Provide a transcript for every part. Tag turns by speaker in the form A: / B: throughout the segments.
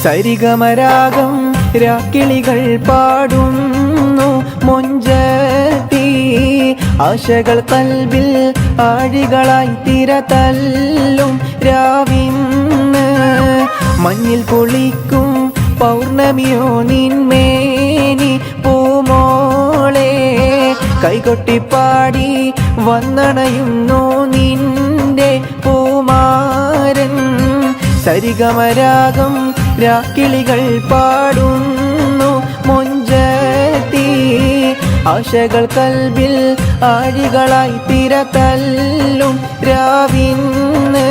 A: സരിഗമരാഗം രാക്കിളികൾ പാടുന്നു മൊഞ്ചത്തി ആശകൾ കൽബിൽ ആഴികളായി തിരതല്ലും രാവിന്ന് മഞ്ഞിൽ പൊളിക്കും പൗർണമിയോ നിന്മേനി പൂമോളെ കൈകൊട്ടിപ്പാടി വന്നണയുന്നു നിന്റെ പൂമാരൻ സരിഗമരാഗം രാക്കിളികൾ പാടുന്നു മൊഞ്ചത്തി ആശകൾ കൽബിൽ ആഴികളായി തിരതല്ലും രാവിന്ന്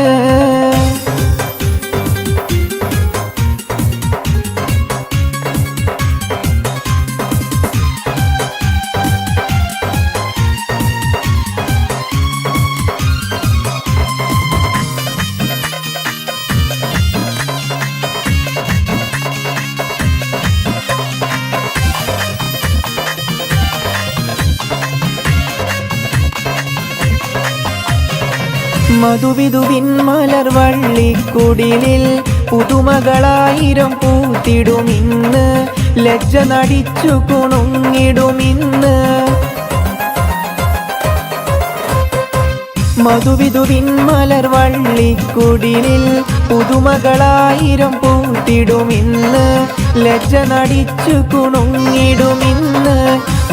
A: മധുവിധുവിൻ മലർവള്ളിക്കുടിലിൽ പുതുമകളായിരം പൂത്തിടുമിന്ന് ലജ്ജ നടിച്ചു കുണുങ്ങിടുമിന്ന് മധുവിധുവിൻ മലർവള്ളിക്കുടിലിൽ പുതുമകളായിരം പൂത്തിടുമിന്ന് ലജ്ജ നടിച്ചു കുണുങ്ങിടുമിന്ന്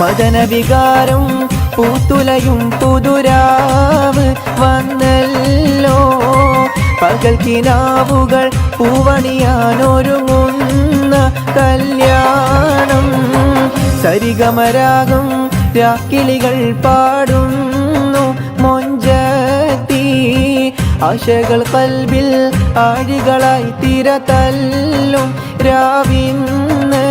A: മദനവികാരം പൂത്തുലയും പുതുരാവ് വന്നല്ലോ പകൽ കിനാവുകൾ പൂവണിയാനൊരുങ്ങുന്ന കല്യാണം സരിഗമരാഗം രാക്കിളികൾ പാടുന്നു മൊഞ്ചത്തി ആശകൾ കൽബിൽ ആഴികളായി തിരതല്ലും രാവിന്ന്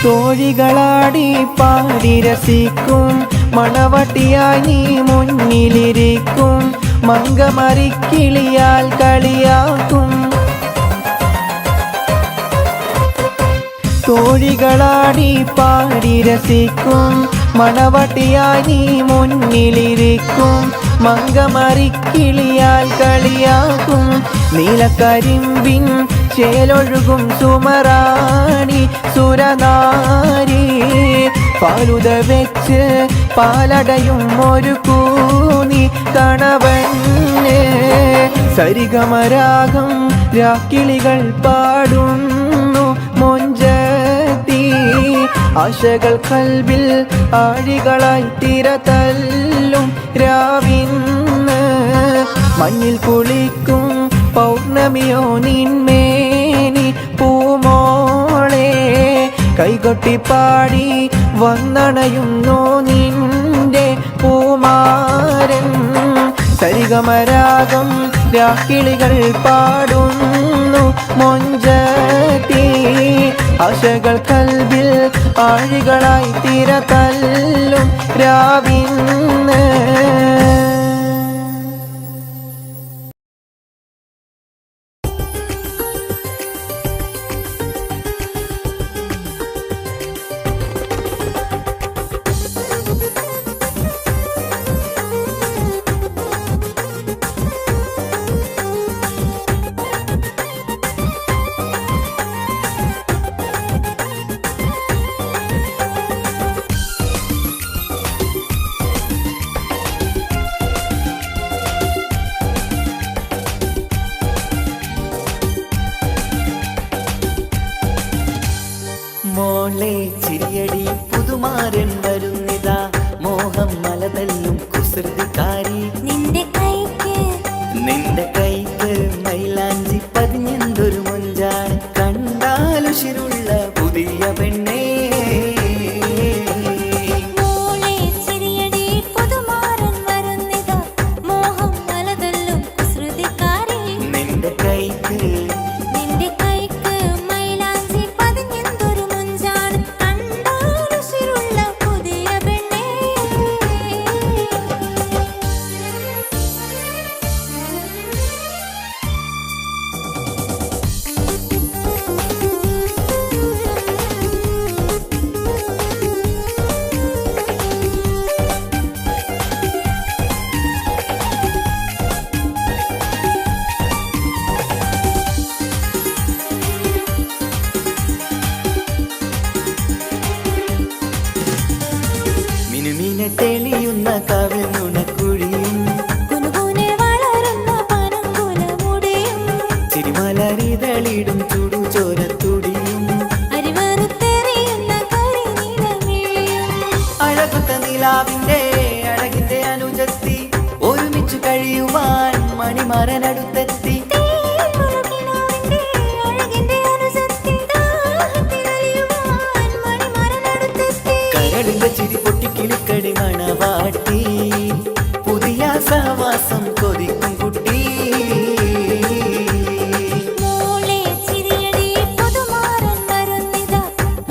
A: തോഴികളാടി പാടി രസിക്കും മണവട്ടിയായി നീ മുന്നിലിരിക്കും മങ്കമറിക്കിളിയാൽ കളിയാക്കും തോഴികളാടി പാടി രസിക്കും മണവട്ടിയായി നീ മുന്നിലിരിക്കും മങ്കമറിക്കിളിയാൽ കളിയാക്കും നീലക്കരിമ്പിൻ ചേലൊഴുകും സുമറാണി സുരനാരി പാലുത വെച്ച് പാലടയും ഒരു കൂനി കണവന് സരിഗമരാഗം രാക്കിളികൾ പാടുന്നു മൊഞ്ചത്തി ആശകൾ കൽബിൽ ആഴികളായി തിരതല്ലും രാവിന്ന് മഞ്ഞിൽ കുളിക്കും പൗർണമിയോ നിന്മേനി പൂമോളെ കൈകൊട്ടിപ്പാടി വന്നണയുന്നു നിന്റെ പൂമാരൻ സരിഗമരാഗം രാക്കിളികൾ പാടുന്നു മൊഞ്ചത്തി ആശകൾ കൽബിൽ ആഴികളായി തിരതല്ലും രാവിന്ന്
B: മോളെ ചിരിയടി പുതുമാരൻ വരുന്നിതാ മോഹം മലതല്ലും കുസൃതിക്കാരി നിന്റെ കൈക്ക് മൈലാഞ്ചി പതിഞ്ഞെന്തൊരു മൊഞ്ചാണ് കണ്ടാലുശിരുള്ള പുതിയ പെണ്ണേ നിന്റെ കൈക്ക് തെളിയുന്ന കാവൽ നുണക്കുഴിയും ചിരിമലരിതളിടും ചുടുചോരത്തുടിയും അഴകുത്ത നിലാവിന്റെ അഴകിന്റെ അനുജത്തി ഒരുമിച്ചു കഴിയുവാൻ മണിമാരനടുത്തെത്തി കരളിന്റെ ചിരി പൊട്ടിക്കിളിക്കടി മണവാട്ടി പുതിയ സഹവാസം കൊതിക്കും കുട്ടി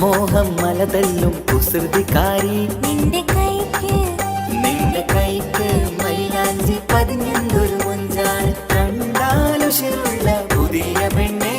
B: മോഹം മലതല്ലും കുസൃതിക്കാരി നിന്റെ കൈക്ക് മൈലാഞ്ചി പതിഞ്ഞൊരു മൊഞ്ചാണ് കണ്ടാലുഷിരുള്ള പുതിയ പെണ്ണേ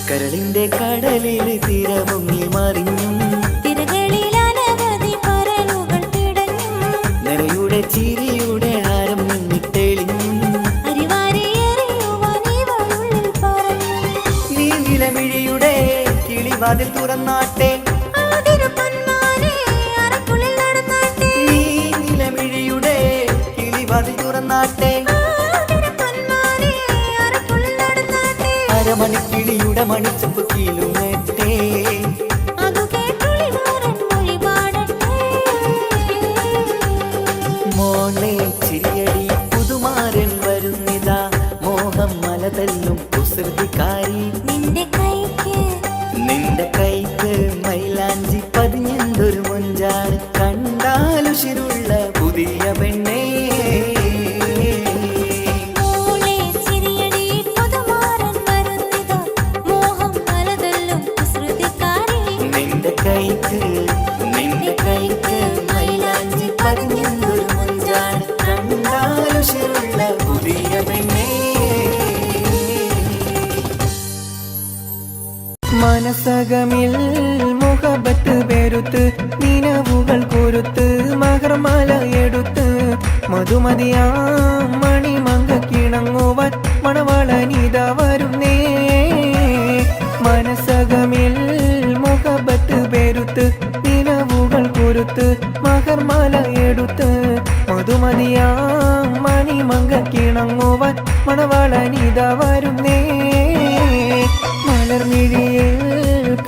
B: കരളിന്റെ കടലിൽ തിരമുങ്ങി മറിഞ്ഞും നിറയുടെ ചിരിയുടെ ഹാരം മിന്നിത്തെളിഞ്ഞും നീ നിലമിഴിയുടെ കിളിവാതിൽ തുറന്നാട്ടെ നീ നിലമിഴിയുടെ കിളിവാതിൽ തുറന്നാട്ടെ അരമണിക്കിളിയുടെ മണിച്ചപ്പ് കീഴുമേറ്റേ മോളെ ചിരിയടി പുതുമാരൻ വരുന്നിതാ മോഹം മലതല്ലും കുസൃതിക്കാരി നിന്റെ കൈക്ക് മൈലാഞ്ചി പതിഞ്ഞൊരു മൊഞ്ചാണ് കണ്ടാലുഷിരുള്ള പുതിയ പെണ്ണേ നിന്റെ കൈക്ക് മൈലാഞ്ചി പതിഞ്ഞൊരു മൊഞ്ചാണ് കണ്ടാലുഷിരുള്ള പുതിയ പെണ്ണേ
A: മനസകമിൽ മുഹബത്ത് പെരുത്ത് നിലവുകൾ കുരുത്ത് മകർമാല എടുത്ത് മധുമതിയാ മണിമങ്ക കിണങ്ങുവാൻ മണവാളനിത വരുന്നേ മനസകമിൽ മുഹബത്ത് പെരുത്ത് നിലവുകൾ കുരുത്ത് മകർമാല എടുത്ത് മധുമതിയാ മണിമങ്ക കിണങ്ങുവാൻ മണവാളനിത വരുന്നേ മലർമിഴിയിൽ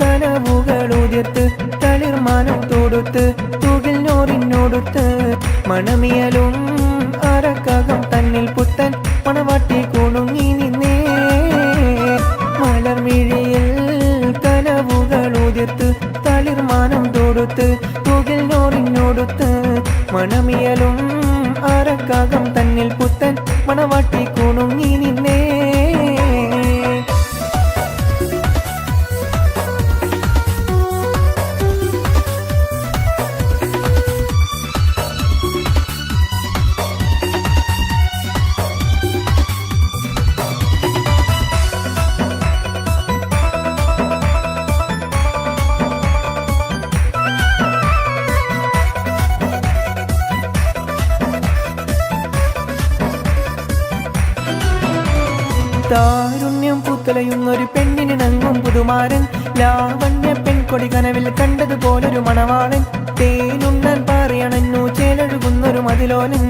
A: കനവുകൾ ഉതിർത്ത് തളിർമാനം തൊടുത്ത് തുകിൽ നോറിനോടുത്ത് മണമിയലും അരക്കകം തന്നിൽ പുത്തൻ മണവാട്ടി കുണുങ്ങി നിന്നേ മലർമിഴിയിൽ കനവുകൾ ഉതിർത്ത് തളിർമാനം തൊടുത്ത് തുകിൽ നോറിനോടുത്ത് മണമിയലും അരക്കകം തന്നിൽ പുത്തൻ മണവാട്ടി കുണുങ്ങി നിന്നേ താരുണ്യം പൂത്തലയുന്നൊരു പെണ്ണിനിണങ്ങും പുതുമാരൻ ലാവണ്യ പെൺകൊടി കനവിൽ കണ്ടതുപോലൊരു മണവാളൻ തേനുണ്ണാൻ പറയണന്നു ചേലഴുകുന്നൊരു മതിലോലൻ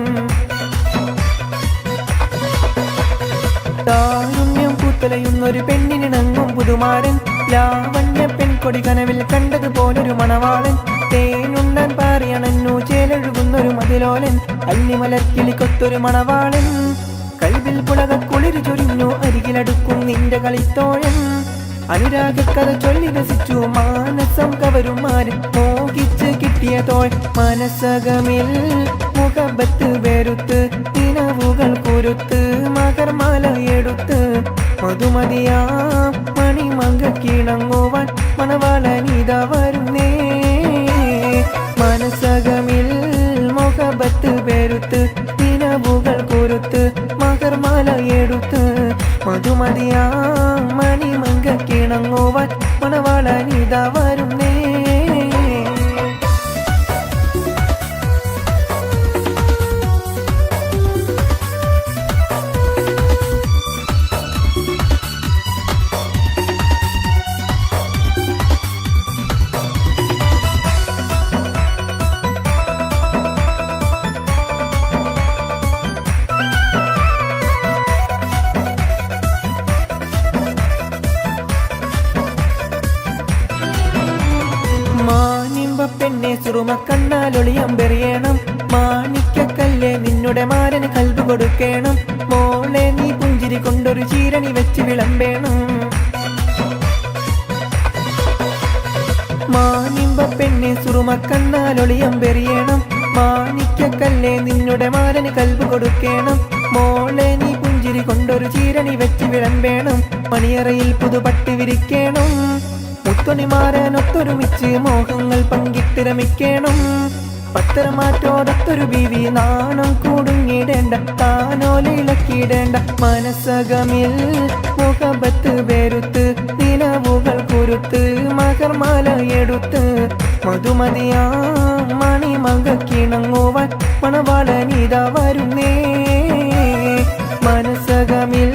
A: താരുണ്യം പൂത്തലയുന്നൊരു പെണ്ണിനിണങ്ങും പുതുമാരൻ ലാവണ്യ പെൺകൊടി കനവിൽ കണ്ടതുപോലൊരു മണവാളൻ തേനുണ്ണാൻ പറയണന്നു ചേലഴുകുന്നൊരു മതിലോലൻ അല്ലിമലർക്കിളിക്കൊത്തൊരു മണവാളൻ കൽവിൽ പുളക കുളിരു ചൊരിഞ്ഞു അരികിലടുക്കും നിന്റെ കളിത്തോഴൻ അനുരാഗക്കഥ ചൊല്ലി രസിച്ചു മാനസം കവരുമാര് മോഹിച്ച് കിട്ടിയ തോൾ മനസകമിൽ മുഖബത്ത് വെറുത്ത് നിലവുകൾ കുരുത്ത് മകർമാല എടുത്ത് മധുമതിയാ മണിമങ്ക കിണങ്ങുവാൻ മണവാളനിത വരുന്നേ മനസകമിൽ മുഖബത്ത് വെറുത്ത് മധുമതിയാ മണിമങ്ക കിണങ്ങുവാൻ മണവാളനിതാ വരുന്നേ. പെണ്ണെ സുറുമ കണ്ണാലൊളിയമ്പെറിയണം, മാണിക്കക്കല്ലേ നിന്നുടെ മാരന് കൽബ് കൊടുക്കണം. മോളെ നീ പുഞ്ചിരി കൊണ്ടൊരു ചീരണി വെച്ച് വിളമ്പേണം. മാനിമ്പ പെണ്ണെ സുറുമ കണ്ണാലൊളിയമ്പെറിയണം, മാണിക്കക്കല്ലേ നിന്നുടെ മാരന് കൽബ് കൊടുക്കണം. മോളെ നീ പുഞ്ചിരി കൊണ്ടൊരു ചീരണി വെച്ച് വിളമ്പേണം. മണിയറയിൽ പുതുപട്ട് വിരിക്കണം, മുത്തൊണിമാരനൊത്തൊരുമിച്ച് മോഹങ്ങൾ പങ്കിട്ട് രമിക്കണം. പത്തരമാറ്റോടൊത്തൊരു ബീവി നാണം കൂടുങ്ങിടേണ്ട, താനോലിളക്കിടേണ്ട. മനസ്സകമിൽ മുഖബത്ത് വെരുത്ത് നിലവുകൾ കുരുത്ത് മകർമാല എടുത്ത് മധുമതിയാ മണിമങ്ക കിണങ്ങുവാൻ മണവാളനിതാ വരുന്നേ. മനസ്സകമിൽ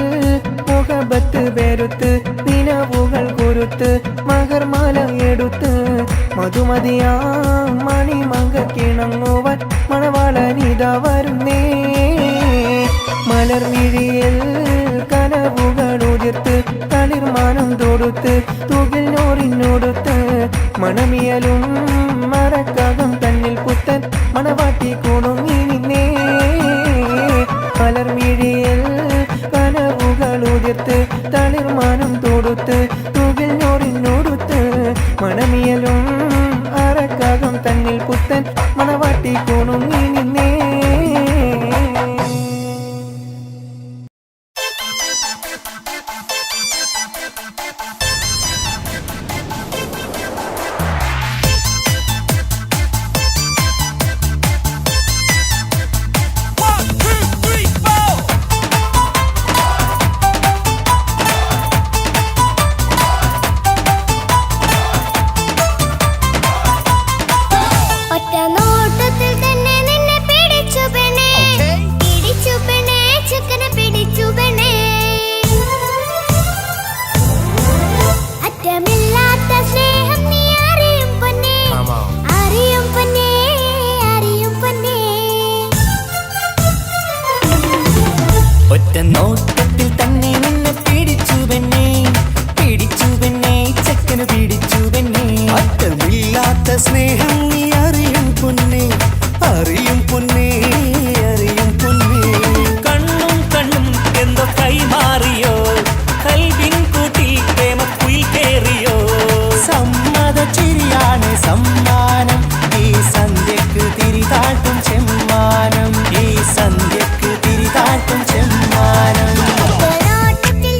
A: മുഖബത്ത് വെരുത്ത് നിലവുകൾ കുരുത്ത് മകർമാല എടുത്ത് മധുമതിയാ മണിമങ്ക കിണങ്ങുവാൻ മണവാളനിതാ വരുന്നേ. മലർവിഴിയിൽ കനവുകൾ ഉതിർത്ത് തളിർമാനം തൊടുത്ത് തുകിൽ നോറിനൊടുത്ത് മണമിയലും മറക്കകം തന്നിൽ പുത്തൻ മണവാട്ടി കുണുങ്ങി നിന്നേ. മലർവിഴിയിൽ കനവുകൾ ഉതിർത്ത് തളിർമാനം തൊടുത്ത് തുകിൽ നോറിനൊടുത്ത് മണമിയലും അറക്കകം തന്നിൽ പുത്തൻ മണവാട്ടി കുണുങ്ങി നിന്നേ.
B: നോട്ടത്തിൽ തന്നെ നിന്നെ പിടിച്ചു പെണ്ണേ, പിടിച്ചു പെണ്ണേ, ചക്കന് പിടിച്ചു പെണ്ണേ. അറ്റമില്ലാത്ത സ്നേഹം നീ അറിയും പൊന്നേ, അറിയും പൊന്നേ, അറിയും പൊന്നേ. കണ്ണും കണ്ണും എന്തോ കൈമാറിയോ, കൽവിൻ കൂട്ടിൽ പ്രേമക്കുയിൽ കേറിയോ. സമ്മത ചിരിയാണ് സമ്മാനം, ഈ സന്ധ്യക്ക് തിരിതാട്ടും ചെമ്മാനം, ഈ സന്ധ്യക്ക് തിരിതാട്ടും ചെമ്മാനം.
C: ഒറ്റ നോട്ടത്തിൽ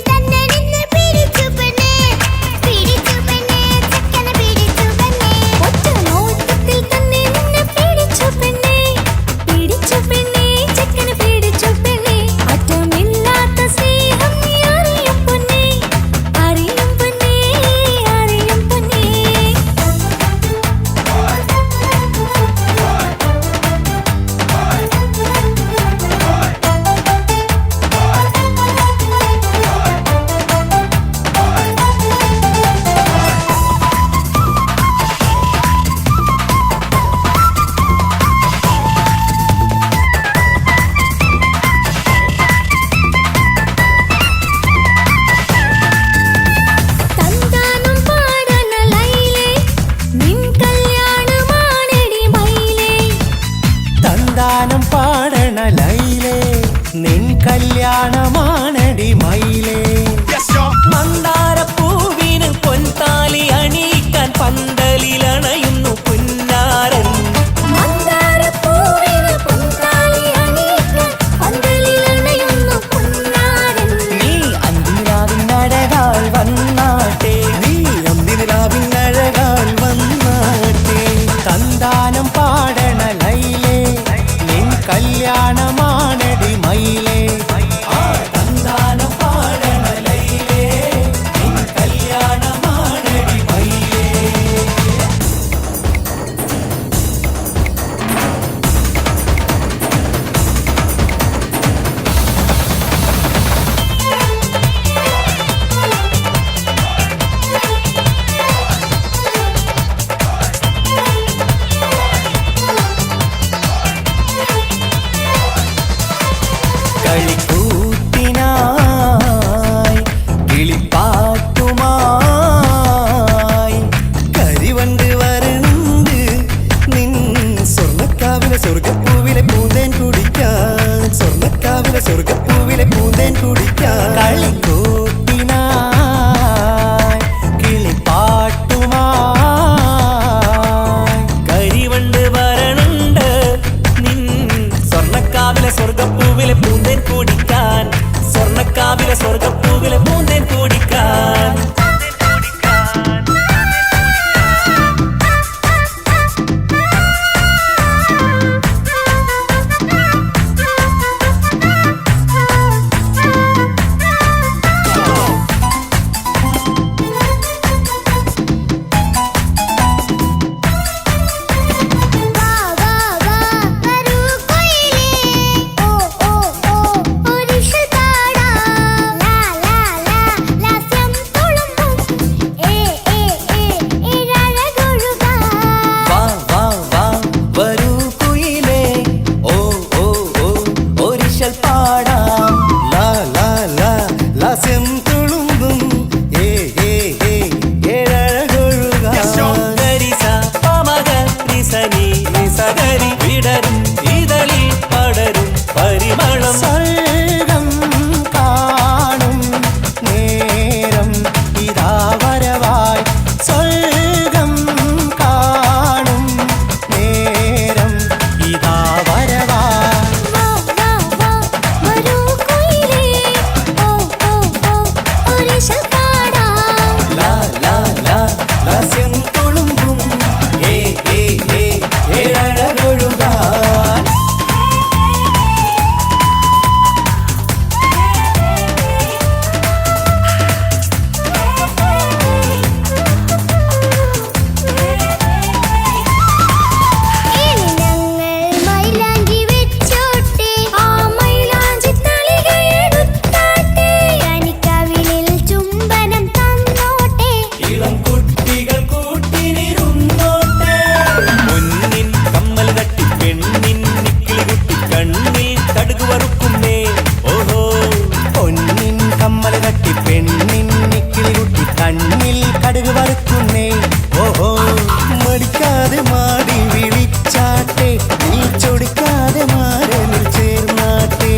B: ചൊടിക്കാതെ മാടി വിളിച്ചാട്ടെ നീ ചൊടിക്കാതെ മാറനിൽ ചേർന്നാട്ടെ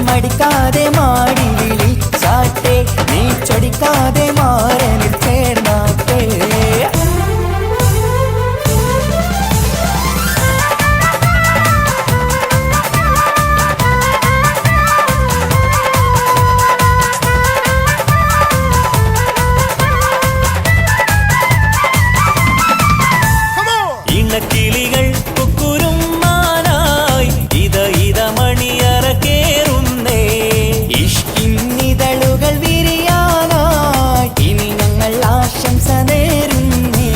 A: മടിക്കാതെ മാടി വിളിച്ചാട്ടെ നീ ചൊടിക്കാതെ മാറനിൽ ചേർന്നാട്ടെ
B: ഇണക്കിളികൾ കുക്കുരുമാനായി ഇത മണിയറ കേറുന്നേ
A: ഇഷ്കിന്നിതളുകൾ വിരിയാനായി ഇനി ഞങ്ങൾ ആശംസ നേരുന്നേ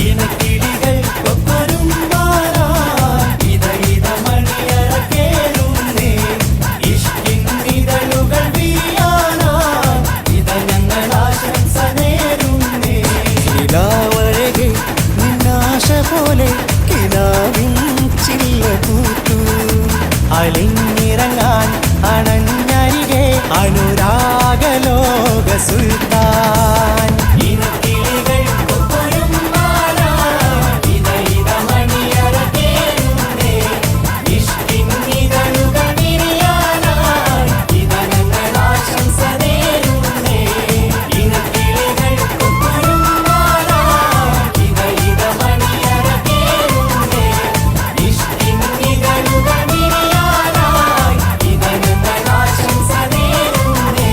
B: ഇണക്കിളികൾ കുക്കുരുമാനായി ഇത മണിയറ കേറുന്നേ ഇഷ്കിന്നിതളുകൾ വിരിയാനായി ഇത ഞങ്ങൾ ആശംസ നേരുന്നേ നിലാവഴകെ നിന്നാശ പോലെ കിനാവിൻ ചില്ല കൂത്തു
A: അലിഞ്ഞിറങ്ങാൻ അണഞ്ഞരികെ അനുരാഗലോക സുൽത്താൻ
B: ഇണക്കിളികൾ കുക്കുരുമാനായി ഇത മണിയറ കേറുന്നേ ഇഷ്കിന്നിതളുകൾ വിരിയാനായി ഇത ഞങ്ങൾ ആശംസ നേരുന്നേ ഇണക്കിളികൾ കുക്കുരുമാനായി ഇത മണിയറ കേറുന്നേ ഇഷ്കിന്നിതളുകൾ വിരിയാനായി ഇത ഞങ്ങൾ ആശംസ നേരുന്നേ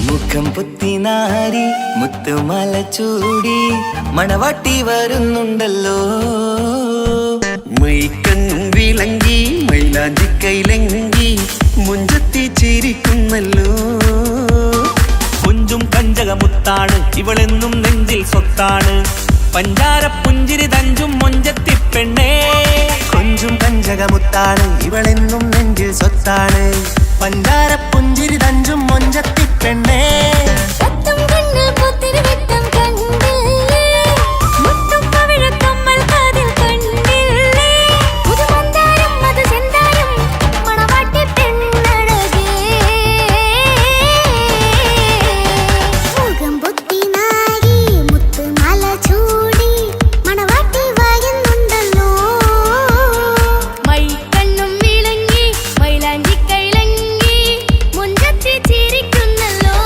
A: മുഖം പുത്തിനാരി മുത്തുമല ചൂടി മണവാട്ടി വരുന്നുണ്ടല്ലോ
B: മൈക്കണ്ണും വിളങ്ങി മൈലാഞ്ചി കൈലങ്കി മുഞ്ചത്തി ചിരിക്കുന്നല്ലോ
C: കുഞ്ചും കഞ്ചകമുത്താണ് ഇവളെന്നും നെഞ്ചിൽ സ്വത്താണ് പഞ്ചാര പുഞ്ചിരി തഞ്ചും മൊഞ്ചത്തി പെണ്ണേ
B: കൊഞ്ചും കഞ്ചകമുത്താണ് ഇവളെന്നും നെഞ്ചിൽ സ്വത്താണ് പഞ്ചാര പുഞ്ചിരി തഞ്ചും മൊഞ്ചത്തി പെണ്ണേ
D: പത്തും കണ്ണിൽ പുത്തിരി വെട്ടം കണ്ടില്ലേ മുത്തും പവിഴക്കമ്മൽ കാതിൽ കണ്ടില്ലേ പുതുമന്ദാരം മധുചന്ദാരം മണവാട്ടി പെണ്ണഴകേ മുഖം പൊത്തി നാരി മുത്തുമാല ചൂടി മണവാട്ടി വരുന്നുണ്ടല്ലോ മൈക്കണ്ണും വിളങ്ങി മൈലാഞ്ചി കൈലങ്കി മുഞ്ചത്തി ചിരിക്കുന്നല്ലോ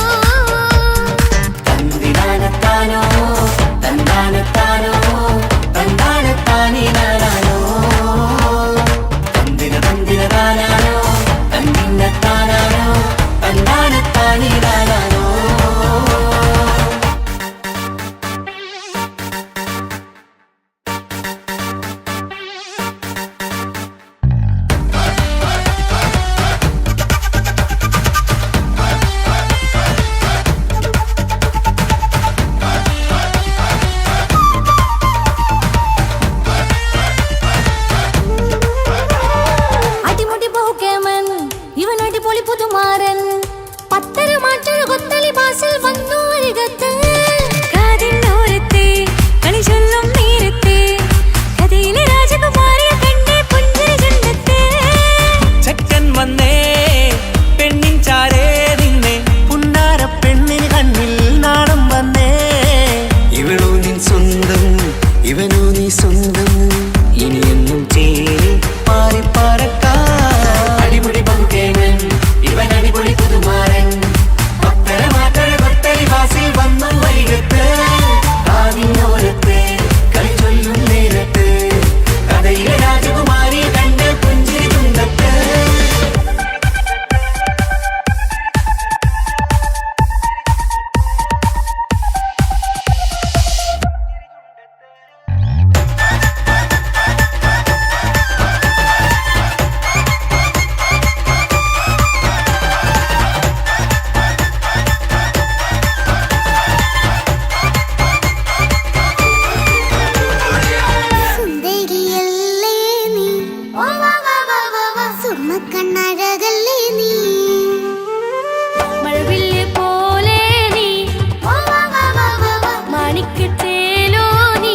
D: മാണിക്കച്ചേലോ നീ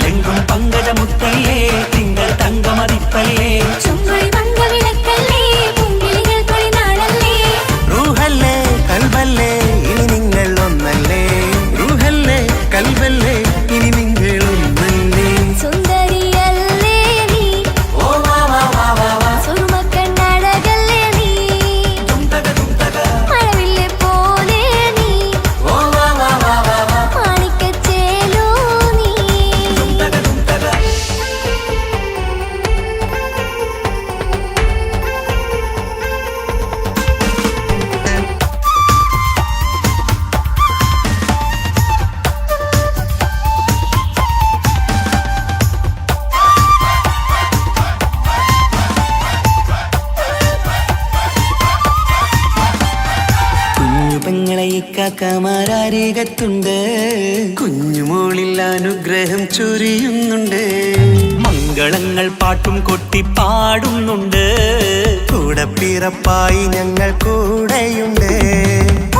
C: എങ്കും പങ്കജമുത്തല്ലേ തിങ്കൾ തങ്കമതിപ്പല്ലേ
D: ചുങ്കുഴി വന്ന വിളക്കല്ലേ പൂങ്കിളികൾ തൊഴിനാളല്ലേ
B: റൂഹല്ലേ കൽബല്ലേ ഇനി നിങ്ങൾ ഒന്നല്ലേ റൂഹല്ലേ കൽബല്ലേ ഇനി നിങ്ങൾ ഒന്നല്ലേ
D: സുന്ദരിയല്ലേ നീ
C: ഓ വാ വാ വാ വാ വാ
D: സുറുമക്കണ്ണഴകല്ലേ നീ മഴവില്ലെ പോലെ നീ
C: ഓ വാ വാ വാ വാ വാ
D: മാണിക്കച്ചേലോ നീ
A: കുഞ്ഞു പെങ്ങളെ ഇക്കാക്കമാരാരേകത്തുണ്ട്
B: കുഞ്ഞുമോളിൽ അനുഗ്രഹം ചൊരിയുന്നുണ്ട്
C: മംഗളങ്ങൾ പാട്ടും കൊട്ടി പാടുന്നുണ്ട്
B: കൂടെ പിറപ്പായി ഞങ്ങൾ കൂടെയുണ്ട്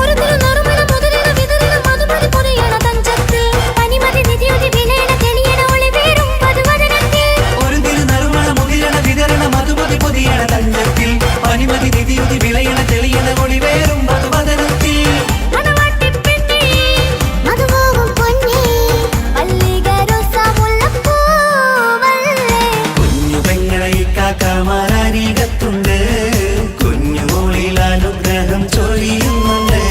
D: ഒരു തിരുനറുമണ മുതലിട വിതറിട മധുമതി പൊതിയണ തഞ്ചത്തിൽ പനിമതി നിധിയുതി വിലയണ തെളിയണ ഒളിവേറും പതുവദനത്തിൽ
C: ഒരു തിരുനറുമണ മുതിരണ വിതരണ മധുമതി പൊതിയണ തഞ്ചത്തിൽ പനിമതി നിധിയുതി വിളയണ തെളിയണ ഒളിവേറും മധുവദനത്തിൽ
D: മണവാട്ടിപ്പെണ്ണേ മധുപോകും പൊന്നേ മല്ലികരോസ മുല്ലപ്പൂവല്ലേ
A: കുഞ്ഞു പെങ്ങളെ ഇക്കാക്കമാരാരേകത്തുണ്ട് കുഞ്ഞുമോളിൽ അനുഗ്രഹം ചൊരിയുന്നുണ്ട്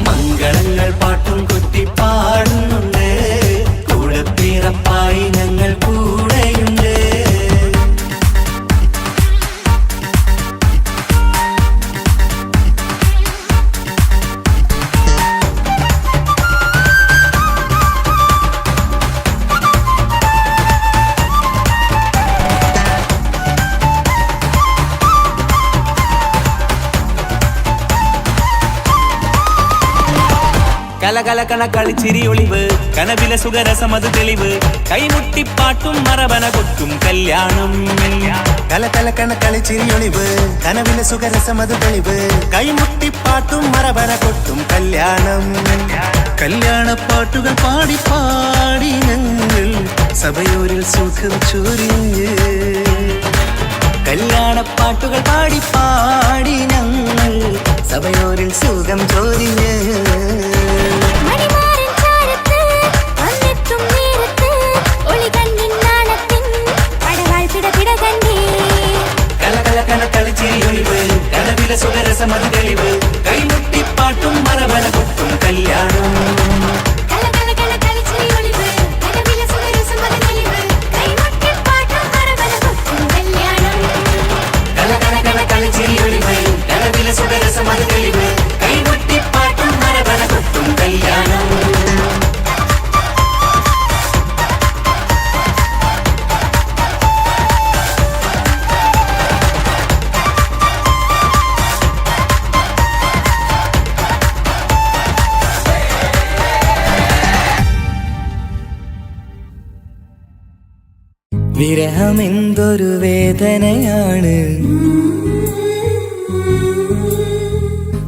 A: മംഗളങ്ങൾ പാട്ടും കൊട്ടി പാടുന്നുണ്ട് കൂടെ പിറപ്പായി ഞങ്ങൾ കൂടെയുണ്ട്
C: കലകലകണ കളിച്ചിരി ഒളിവ് കനവില സുഖരസമത് തെളിവ് കൈമുട്ടിപ്പാട്ടും മറവന കൊട്ടും കല്യാണം
B: കലകലക്കണ കളിച്ചിരിയൊളിവ് കനവിലെ സുഖരസമത് തെളിവ് കൈമുട്ടിപ്പാട്ടും മറവന കൊട്ടും കല്യാണം കല്യാണ പാട്ടുകൾ പാടി പാടി ഞങ്ങൾ സഭയോരിൽ സുഖം ചൊരിഞ്ഞ്
A: കല്യാണപ്പാട്ടുകൾ പാടി പാടി ഞങ്ങൾ സഭയോരിൽ സുഖം ചോദിഞ്ഞ്
D: മണിമാരൻ ചാരത്ത് വന്നെത്തും നേരത്ത് ഒളികണ്ണിൻ നാണത്തിൻ പടവാൾ പിടപിട കണ്ടേ
C: കലകലകണ കളിച്ചിരി ഒളിവ് കനവില സുഖരസമത് തെളിവ് കൈമുട്ടിപ്പാട്ടും മറവന കൊട്ടും കല്യാണം
D: കലകലകല കളിച്ചിരി ഒളിവ് കനവിലെ സുഖരസമത് തെളിവ് കൈമുട്ടിപ്പാട്ടും മറവന കൊട്ടും കല്യാണം
C: കലകലകണ കളിച്ചിരി ഒളിവ് കനവില സുഖരസമത് തെളിവ് കൈമുട്ടിപ്പാട്ടും മറവന കൊട്ടും കല്യാണം
A: വിരഹമെന്തൊരു വേദനയാണ്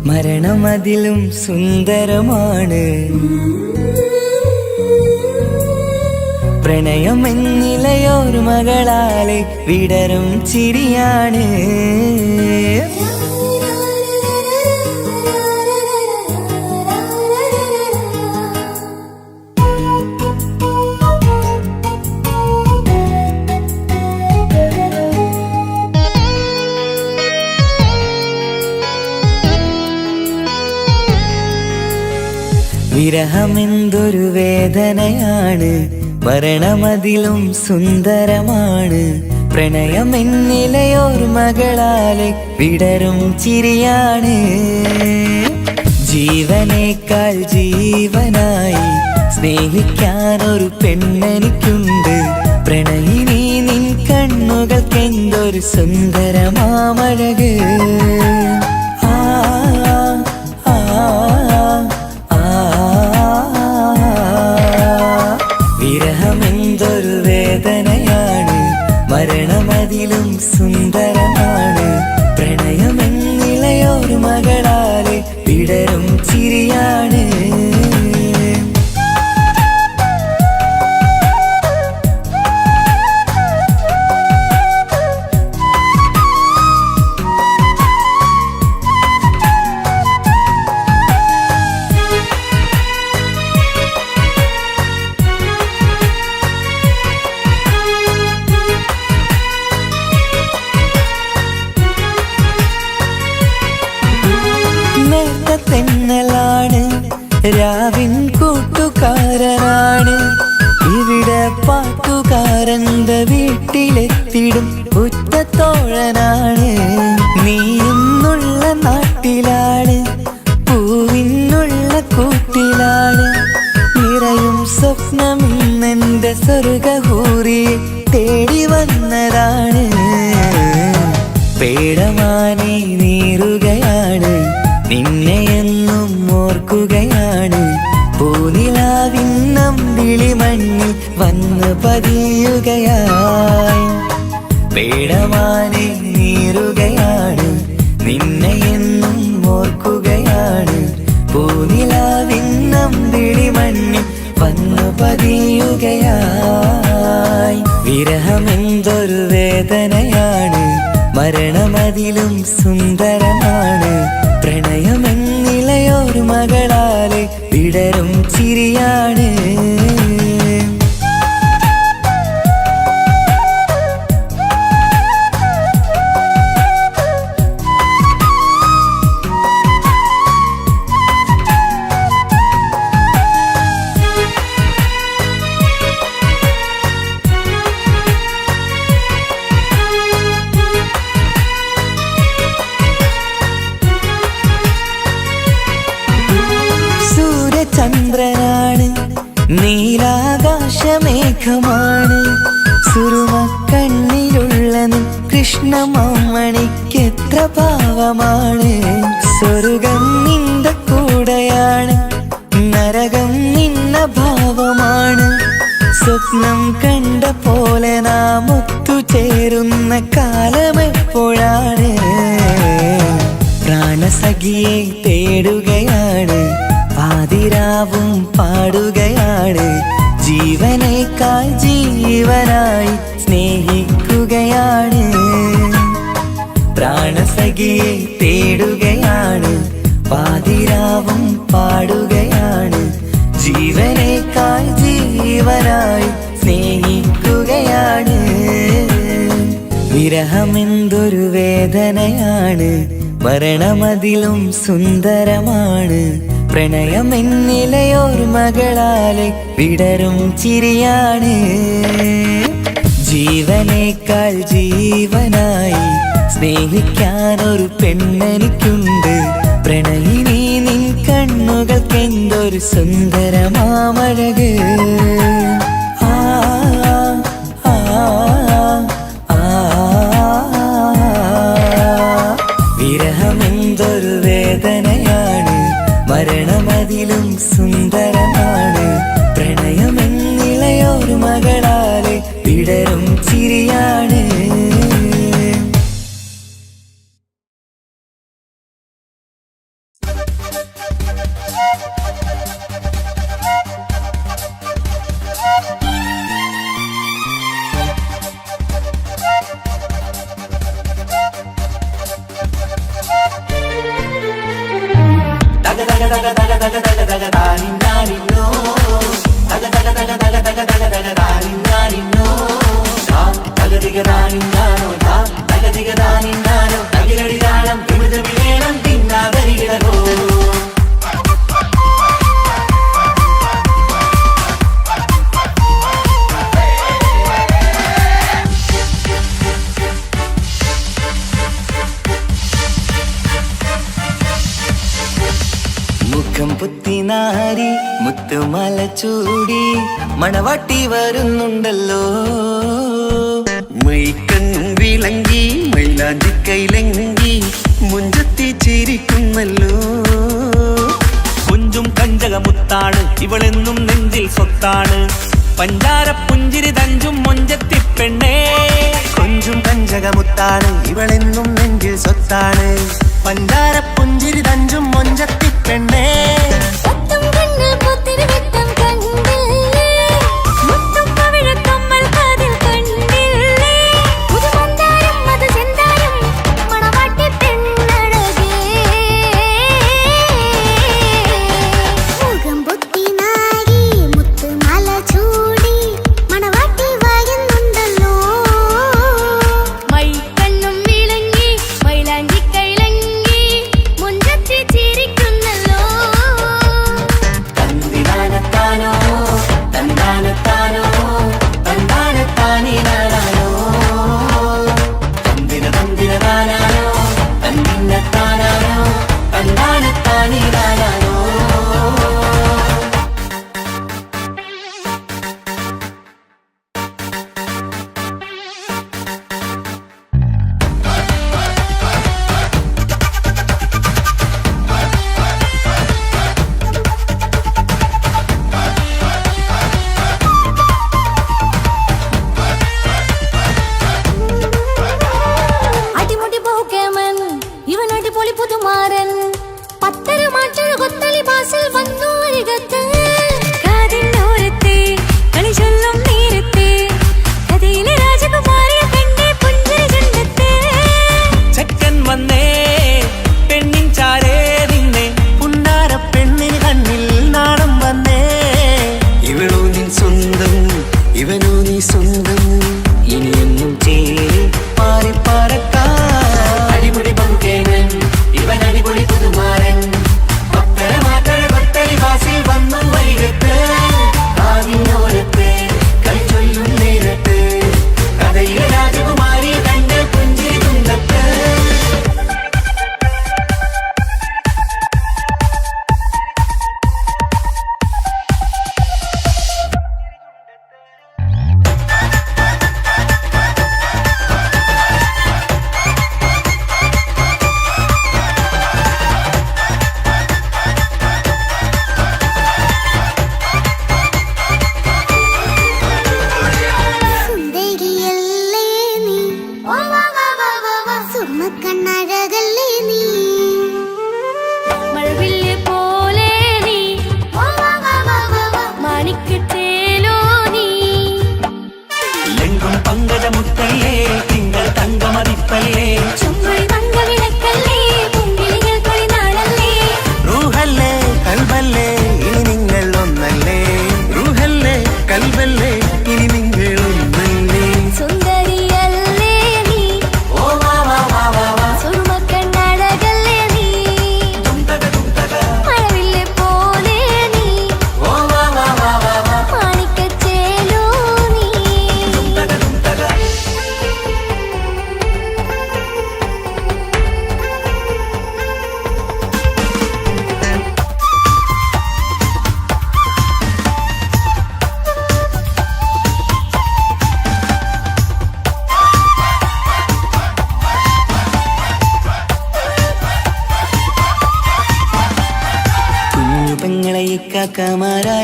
A: മരണം അതിലും സുന്ദരമാണ് പ്രണയം എന്നിലയോർമകളാലെ വിടരും ചിരിയാണ് വിരഹമെന്തൊരു വേദനയാണ് മരണമതിലും സുന്ദരമാണ് പ്രണയം എന്നിലയോർമകളാലെ വിടരും ചിരിയാണ് ജീവനേക്കാൾ ജീവനായി സ്നേഹിക്കാനൊരു പെണ്ണെനിക്കുണ്ട് പ്രണയിനി നിൻ കണ്ണുകൾക്കെന്തൊരു സുന്ദരമാമഴക് ആ ആ വിരഹമെന്തൊരു വേദനയാണ് മരണമതിലും സുന്ദരമാണ് പ്രണയമെന്നിലയോർമകളാലെ വിടരും ചിരിയാണ് കൂട്ടുകാരനാണ്. ഇവിടെ പാട്ടുകാരന്റെ വീട്ടിലെത്തിടും ഉറ്റത്തോഴനാണ്. നീയെന്നുള്ള നാട്ടിലാണ്, പൂവിനുള്ള കൂട്ടിലാണ്. നിറയും സ്വപ്നമിന്നെന്റെ സ്വർഗഹൂറിയെ തേടി വന്നതാണ്. പേടമാനെ നീറുകയാണ്, നിന്നെ എന്നും ഓർക്കുകയാണ്. പൂനിലാവിന്നം വിളിമണ്ണിൽ വന്ന് പതിയുകയായി. പേടമാനെ നീറുകയാണ്, നിന്നെ എന്നും ഓർക്കുകയാണ്. പൂനിലാവിന്നം വിളിമണ്ണിൽ വന്ന് പതിയുകയായി. വിരഹമെന്തൊരു വേദനയാണ്, മരണമതിലും സുന്ദരമാണ്. പ്രണയമെന്നിലയൊരു മകളാലെ വിടരും ചിരിയാണ്. ചന്ദ്രനാണ്, നീലാകാശമേഘമാണ്. സുറുമക്കണ്ണിലുള്ള കൃഷ്ണമാമണിക്കെത്ര ഭാവമാണ്. സ്വർഗം നിന്റെ കൂടെയാണ്, നരകം നിന്ന ഭാവമാണ്. സ്വപ്നം കണ്ട പോലെ നാം ഒത്തുചേരുന്ന കാലമെപ്പോഴാണ്. പ്രാണസഖിയെ തേടുകയാണ്, പാതിരാവും പാടുകയാണ്. ജീവനേക്കാൾ ജീവനായി സ്നേഹിക്കുകയാണ്. പ്രാണസഖിയെ തേടുകയാണ്, പാതിരാവും പാടുകയാണ്. ജീവനേക്കാൾ ജീവനായി സ്നേഹിക്കുകയാണ്. വിരഹമെന്തൊരു വേദനയാണ്, മരണമതിലും സുന്ദരമാണ്. പ്രണയമെന്നിലയൊരു മകളാലെ വിടരും ചിരിയാണ്. ജീവനേക്കാൾ ജീവനായി സ്നേഹിക്കാനൊരു പെണ്ണെനിക്കുണ്ട്. പ്രണയിനി നിൻ കണ്ണുകൾക്കെന്തൊരു സുന്ദരമാമഴക്. ആ ആ ആ വിരഹമെന്തൊരു വേദനയാണ്, മരണമതിലും സുന്ദരമാണ്. പ്രണയമെന്നിലയൊരു മകളാലെ വിടരും ചിരിയാണ്. മുഖം പുത്തിനാരി മുത്തുമല ചൂടി മണവാട്ടി വരുന്നുണ്ടല്ലോ.
B: മൈക്കണ്ണും വിളങ്ങി മൈലാഞ്ചി കൈലങ്ങി മുഞ്ചത്തി ചിരിക്കുന്നല്ലോ.
C: കുഞ്ചും കഞ്ചകമുത്താണ്, ഇവളെന്നും നെഞ്ചിൽ സ്വത്താണ്. പഞ്ചാര പുഞ്ചിരി തഞ്ചും മൊഞ്ചത്തി പെണ്ണേ.
B: കൊഞ്ചും കഞ്ചകമുത്താണ്, ഇവളെന്നും നെഞ്ചിൽ സ്വത്താണ്. പഞ്ചാര പുഞ്ചിരി തഞ്ചും മൊഞ്ചത്തി പെണ്ണേ.
C: തന്തിനാന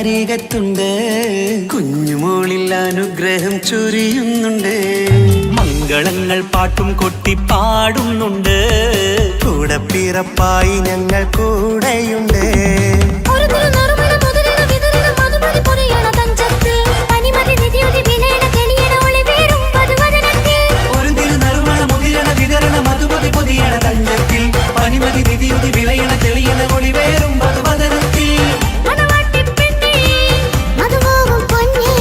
A: അരികത്തുണ്ട്.
B: കുഞ്ഞുമോളിൽ അനുഗ്രഹം ചൊരിയുന്നുണ്ട്.
C: മംഗളങ്ങൾ പാട്ടും കൊട്ടി പാടുന്നുണ്ട്.
B: കൂടെ പിറപ്പായി ഞങ്ങൾ കൂടെയുണ്ട്.
D: ഒരു തിരുനറുമണ മുതിരണ വിതരണ മധുമതി പൊതിയണ തഞ്ചത്തിൽ പനിമതി നിധിയുതി വിലയണ തെളിയണ ഒളിവേറും പതുവദനത്തിൽ.
C: ഒരു തിരുനറുമണ മുതിരണ വിതരണ മധുമതി പൊതിയണ തഞ്ചത്തിൽ പനിമതി നിധിയുതി വിളയണ തെളിയണ ഒളിവേറും മധുവദനത്തിൽ.
D: മണവാട്ടിപ്പെണ്ണേ മധുമോഹം പൊന്നേ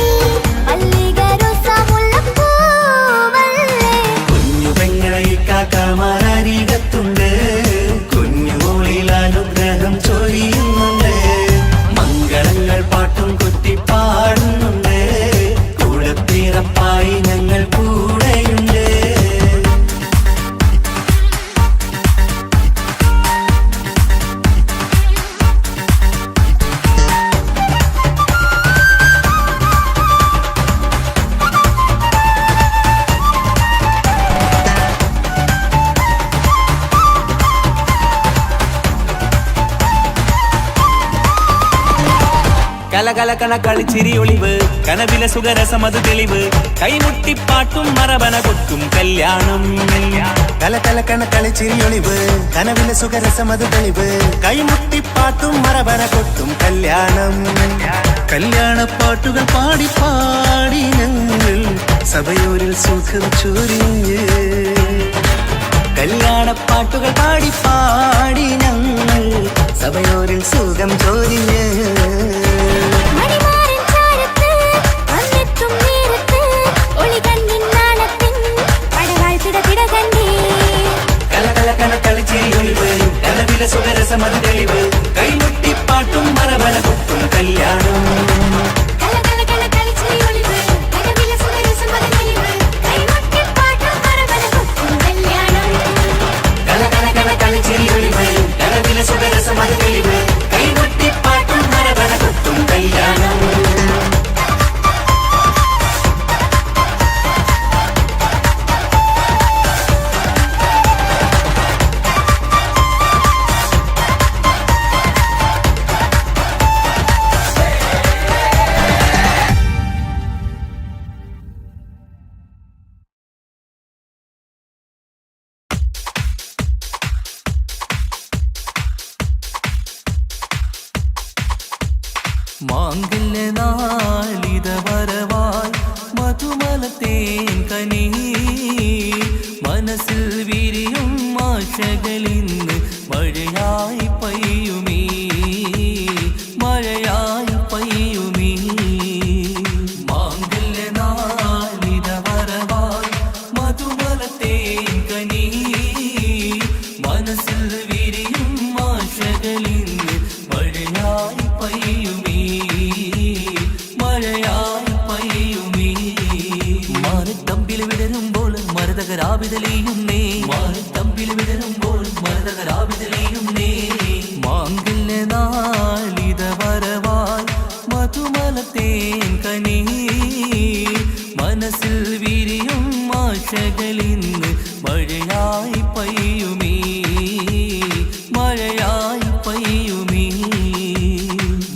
D: മല്ലികരസമുല്ലപ്പൂവല്ലേ.
C: കുഞ്ഞു പെങ്ങളെ കാക്കാമാരരികത്തുണ്ട്. കുഞ്ഞുമോളിൽ അനുഗ്രഹം ചൊരിയുന്നുണ്ട്. മംഗളങ്ങൾ പാട്ടും കൊട്ടി പാടുന്നുണ്ട്. കൂടെ പിറപ്പായി ഞങ്ങൾ കൂടെയുണ്ട്. കലകലകണ കളിച്ചിരി ഒളിവ് കനവില സുഖരസമത് തെളിവ് കൈമുട്ടിപ്പാട്ടും മറവന കൊട്ടും കല്യാണം.
B: കലകലക്കണ കളിച്ചിരിയൊളിവ് കനവിലെ സുഖരസമത് തെളിവ് കൈമുട്ടിപ്പാട്ടും മറവന കൊട്ടും കല്യാണം. കല്യാണപ്പാട്ടുകൾ പാടി പാടി ഞങ്ങൾ സഭയോരിൽ സുഖം ചൊരിഞ്ഞ്.
A: കല്യാണപ്പാട്ടുകൾ പാടി പാടി ഞങ്ങൾ സഭയോരിൽ സുഖം ചോരിഞ്ഞ്.
D: മണിമാരൻ ചാരത്ത് വന്നെത്തും നേരത്ത് ഒളികണ്ണിൻ നാളത്തിൻ പടവാൾ പിടപിട കണ്ടേ.
C: കലകലകണ കളിച്ചിരി ഒളിവ് കനവില സുഖരസമത് തെളിവ് കൈമുട്ടിപ്പാട്ടും മറവന കൊട്ടും കല്യാണം.
D: കലകലകണ കളിച്ചിരി ഒളിവ് കനവില സുഖരസമത് തെളിവ് കൈമുട്ടിപ്പാട്ടും മറവന കൊട്ടും കല്യാണം.
C: കലകലകണ കളിച്ചിരി ഒളിവ് കനവില സുഖരസമത് തെളിവ് കൈമുട്ടിപ്പാട്ടും മറവന കൊട്ടും കല്യാണം. മാംഗല്യനാളിത വരവായി മധുമലത്തേൻ കനി മനസ്സിൽ വിരിയും ആശകളിന്ന് മഴയായി പെയ്യുമീ മഴയായി പെയ്യുമീ. മാംഗല്യനാളിത വരവായി മധുമലത്തേൻ കനി മനസ്സിൽ വിരിയും ആശകളിന്ന് മഴയായി പെയ്യുമീ മഴയായി പെയ്യുമീ. മാറിത്തമ്പിൽ വിടരുമ്പോൾ മരതകരാവിതലിയുന്നേ മാറിത്തമ്പിൽ വിടരുമ്പോൾ മരതകരാവിതലിയുന്നേ. മാംഗല്യനാളിത വരവായി മധുമലത്തേൻ കനി മനസ്സിൽ വിരിയും ആശകളിന്ന് മഴയായി പെയ്യുമീ മഴയായി പെയ്യുമീ.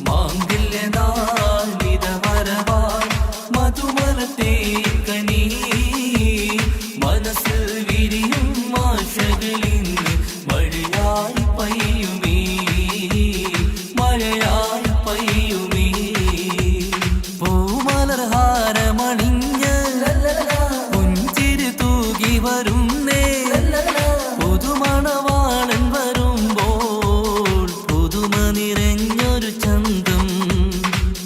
C: മാംഗല്യനാളിത വരവായി മധുമലത്തേൻ കനി മനസ്സിൽ വിരിയും ആശകളിന്ന് മഴയായി പെയ്യുമീ മഴയായി പെയ്യുമീ. പൂമലർഹാരമണിഞ്ഞ് പുഞ്ചിരി തൂകി വരുന്നേ പുതുമണവാളൻ വരുമ്പോൾ പുതുമ നിറഞ്ഞൊരു ചന്തം.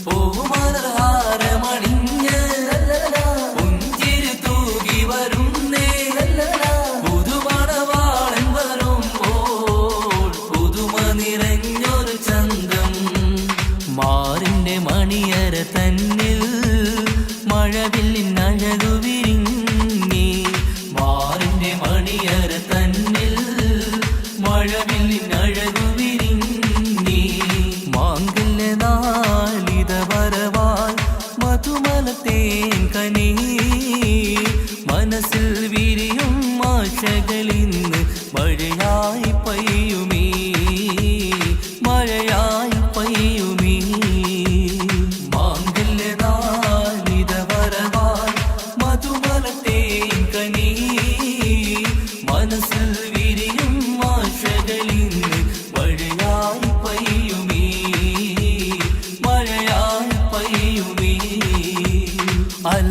C: പൂമലർഹാരമണിഞ്ഞ് പുഞ്ചിരി തൂകി വരുന്നേ പുതുമണവാളൻ വരുമ്പോൾ പുതുമ നിറഞ്ഞൊരു ചന്തം. മാറിന്റെ മണിയര തന്നിൽ മഴവില്ലിൻ അഴകു വിരിഞ്ഞി. മാറിന്റെ മണിയര തന്നിൽ മഴവില്ലിൻ അഴകു വിരിഞ്ഞി. മാംഗല്യനാളിത വരവായി മധുമലത്തേൻ കനി മനസ്സിൽ വിരിയും ആശകളിന്ന് മഴയായി പെയ്യുമീ മഴയായി പെയ്യുമീ.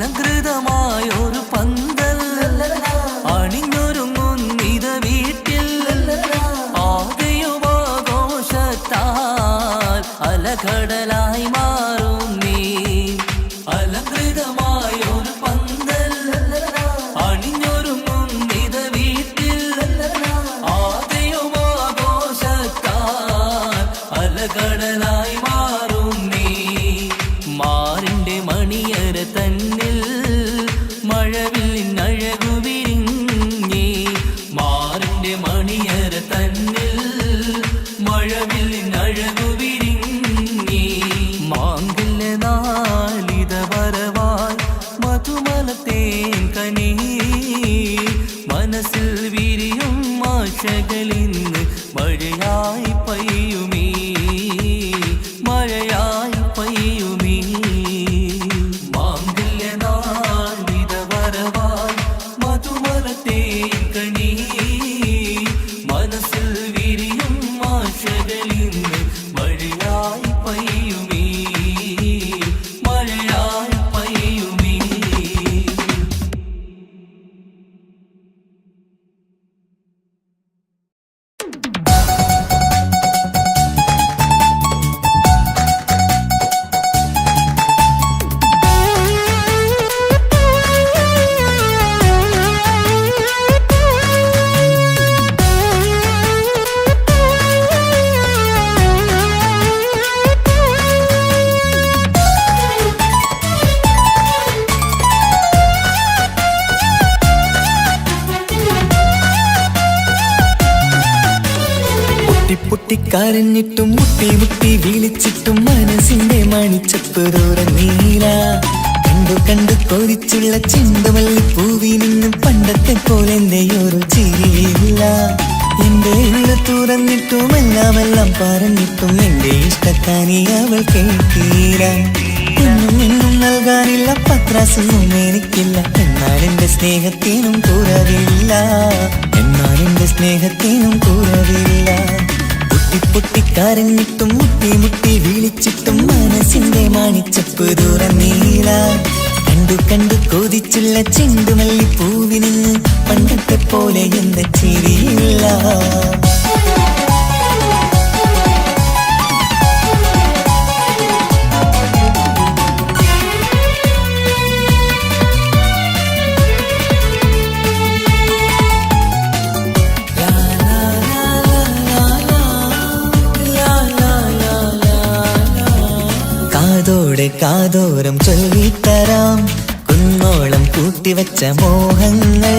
C: അലങ്കൃതമായൊരു പന്തൽ അണിഞ്ഞൊരുങ്ങുന്നിത വീട്ടിൽ ആകെയുമാഘോഷത്താൽ അലകടലായി മാറും നീ. അലങ്കൃതമായൊരു പന്തൽ അണിഞ്ഞൊരുങ്ങുന്നിത വീട്ടിൽ ആകെയുമാഘോഷത്താൽ അലകടലായി മാറും നീ. മാറിന്റെ മണിയര തന്നിൽ മഴവില്ലഴകു വിരിഞ്ഞേ. മാറിന്റെ മണിയര തന്നിൽ മഴവില്ലഴകു വിരിഞ്ഞേ. മാങ്കല്യ നാളിത വരവായി മധുമലത്തേൻ കനീ. മനസ്സിൽ വിരിയും ആശകളിന്ന് മഴയായി പെയ്യുമീ. മഴയായി പെയ്യുമീ. മാങ്കല്യ നാളിത വരവായി മധുമലത്തേൻ കനീ. മനസ്സിൽ വിരിയും ആശകളിന്ന് മഴയായി പെയ്യുമീ. മഴയായി പെയ്യുമീ.
A: പൊട്ടിക്കരഞ്ഞിട്ടും മുട്ടി മുട്ടി വിളിച്ചിട്ടും മനസ്സിന്റെ മണിച്ചപ്പ് തുറന്നീല. കണ്ടു കണ്ടു കൊതിച്ചുള്ള ചെണ്ടുമല്ലി പൂവിൽ നിന്നും പണ്ടത്തെ പോലെ എന്റെ ഒരു ചിരിയില്ല. എന്റെ ഉള്ള തുറന്നിട്ടും എല്ലാം പറഞ്ഞിട്ടും എന്റെ ഇഷ്ടക്കാനി അവൾ കേട്ടീല. ഒന്നും എന്നും നൽകാനില്ല, പത്രാസൊന്നും എനിക്കില്ല. എന്നാൽ എന്റെ സ്നേഹത്തിനും കുറവില്ല. എന്നാൽ എന്റെ സ്നേഹത്തിനും കുറവില്ല. പൊട്ടിക്കരഞ്ഞിട്ടും മുട്ടി മുട്ടി വിളിച്ചിട്ടും മനസ്സിന്റെ മാണിച്ചപ്പ് തുറന്നീല. കണ്ടു കണ്ടു കൊതിച്ചുള്ള ചെണ്ടുമല്ലി പൂവിന് പണ്ടത്തെ പോലെ എന്റെ ചിരിയില്ല. കാതോടെ കാതോരം ചൊല്ലിത്തരാം കുന്നോളം കൂട്ടിവച്ച മോഹങ്ങൾ.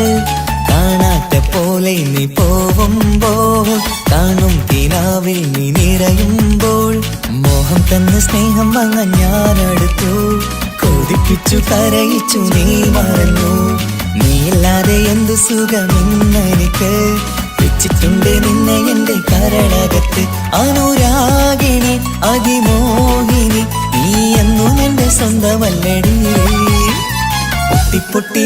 A: കാണാത്ത പോലെ നീ പോവുമ്പോൾ, കാണും കിനാവിൽ നീ നിറയുമ്പോൾ, മോഹം തന്ന സ്നേഹം വാങ്ങാൻ ഞാനടുത്തു. കൊതിപ്പിച്ചു കരയിച്ചു നീ മറന്നു. നീയില്ലാതെ എന്തു സുഖമെന്നെനിക്ക്. വെച്ചിട്ടുണ്ട് നിന്നെ എന്റെ കരളകത്ത്. അനുരാഗിണി അതിമോഹിനി നീ എന്നും എന്റെ സ്വന്തമല്ലടി. പൊട്ടി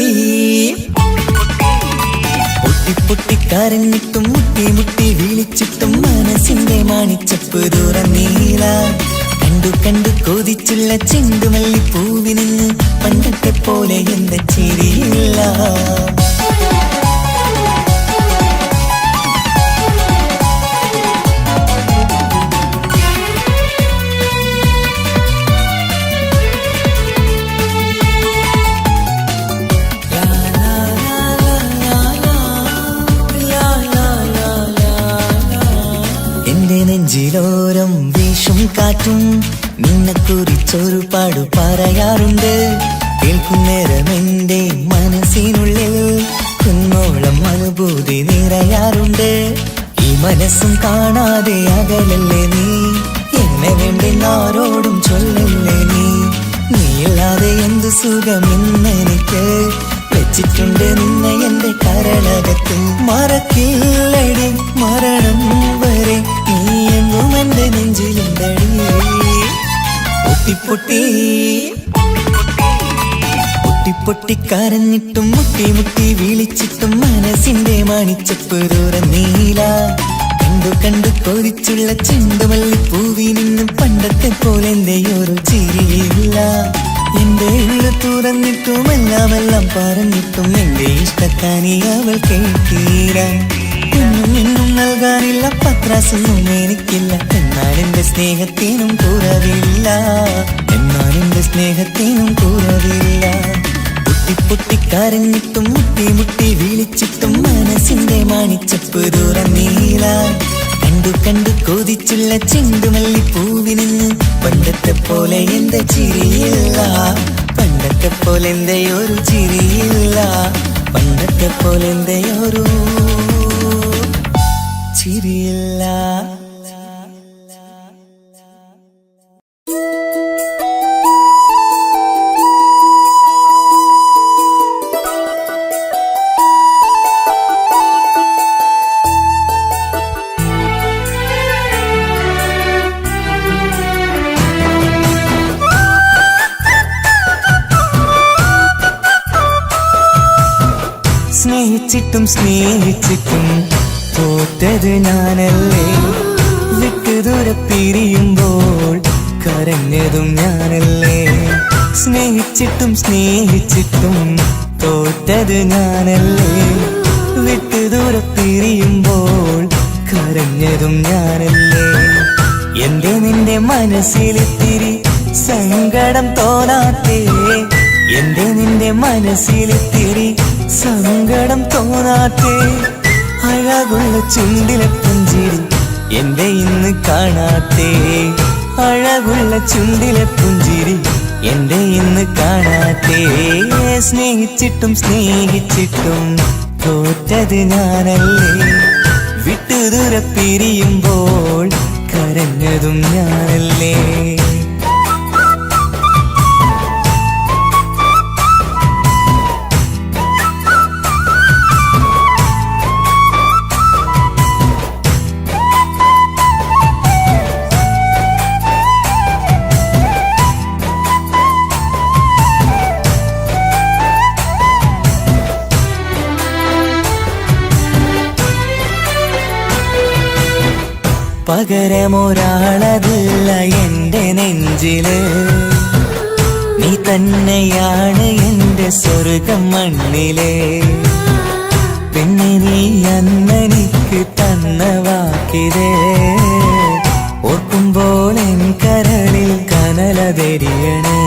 A: പൊട്ടിക്കരഞ്ഞിട്ടും മുട്ടി മുട്ടി വിളിച്ചിട്ടും മനസ്സിന്റെ മാണിച്ചപ്പ് തുറന്നീല. കണ്ടു കണ്ടു കൊതിച്ചുള്ള ചെണ്ടുമല്ലി പൂവിന് പണ്ടത്തെ പോലെ എന്റെ ചിരിയില്ല. നെഞ്ചിലോരം വീശും കാറ്റും നിന്നെക്കുറിച്ചൊരു പാടു പറയാറുണ്ട്. കേൾക്കുന്നേരം എന്റെ മനസ്സിനുള്ളിൽ കുന്നോളം അനുഭൂതി നിറയാറുണ്ട്. ഈ മനസ്സും കാണാതെ അകലല്ലേ നീ. എന്നെ വേണ്ടി ആരോടും ചൊല്ലല്ലേ നീ. നീയില്ലാതെ എന്തു സുഖമെന്നെനിക്ക്. വെച്ചിട്ടുണ്ട് നിന്നെ എന്റെ കരളകത്ത്. മറക്കില്ലടി മരണം വരെ നീ എന്നും എന്റെ നെഞ്ചിലുണ്ടടി. പൊട്ടിക്കരഞ്ഞിട്ടും മുട്ടി മുട്ടി വിളിച്ചിട്ടും മനസ്സിന്റെ മാണിച്ചപ്പ് തുറന്നീല. കണ്ടു കണ്ടു കൊതിച്ചുള്ള ചെണ്ടുമല്ലി പൂവിൽ നിന്നും പണ്ടത്തെ പോലെ എന്റെ ഒരു ചിരിയില്ല. എന്റെ ഉള്ള തുറന്നിട്ടും എല്ലാം പറഞ്ഞിട്ടും എന്റെ ഇഷ്ടക്കാനി അവൾ കേട്ടീര. ഒന്നും ഇന്നും നൽകാനില്ല, പത്രാസൊന്നും എനിക്കില്ല. എന്നാൽ എന്റെ സ്നേഹത്തിനും കുറവില്ല, എന്നാൽ എന്റെ സ്നേഹത്തിനും കുറവില്ല. പൊട്ടിക്കരഞ്ഞിട്ടും മുട്ടി വിളിച്ചിട്ടും മനസ്സിന്റെ മാണിച്ചപ്പ് തുറന്നീല. കണ്ടു കൊതിച്ചുള്ള ചെണ്ടുമല്ലിപ്പൂവിനിന്ന് പണ്ടത്തെ പോലെ എന്റെ ചിരിയില്ല, പണ്ടത്തെ പോലെ എന്റെ ഒരു ചിരിയില്ല, പണ്ടത്തെ പോലെ എന്റെ ഒരു ചിരിയില്ല. സ്നേഹിച്ചിട്ടും തോറ്റത് ഞാനല്ലേ, വിട്ടുദൂരെ പിരിയുമ്പോൾ കരഞ്ഞതും ഞാനല്ലേ. സ്നേഹിച്ചിട്ടും തോറ്റത് ഞാനല്ലേ, വിട്ടുദൂരെ പിരിയുമ്പോൾ കരഞ്ഞതും ഞാനല്ലേ. എന്റെ നിന്റെ മനസ്സിലിത്തിരി സങ്കടം തോന്നാത്തേ, എന്റെ നിന്റെ മനസ്സിലിത്തിരി സങ്കടം തോന്നാത്തേ. അഴകുള്ള ചുണ്ടിലെ പുഞ്ചിരി എന്റെ ഇന്ന് കാണാത്തേ, അഴകുള്ള ചുണ്ടിലെ പുഞ്ചിരി എന്റെ ഇന്ന് കാണാത്തേ. സ്നേഹിച്ചിട്ടും തോറ്റത് ഞാനല്ലേ, വിട്ടുദൂരെ പിരിയുമ്പോൾ കരഞ്ഞതും ഞാനല്ലേ. പകരമൊരാളതില്ല എന്റെ നെഞ്ചില്, നീ തന്നെയാണ് എന്റെ സ്വർഗം മണ്ണിലെ. പിന്നെ നീ അന്നെനിക്ക് തന്ന വാക്കിതേ, ഓർക്കുമ്പോൾ എൻ കരളിൽ കനലതെരിയണ്.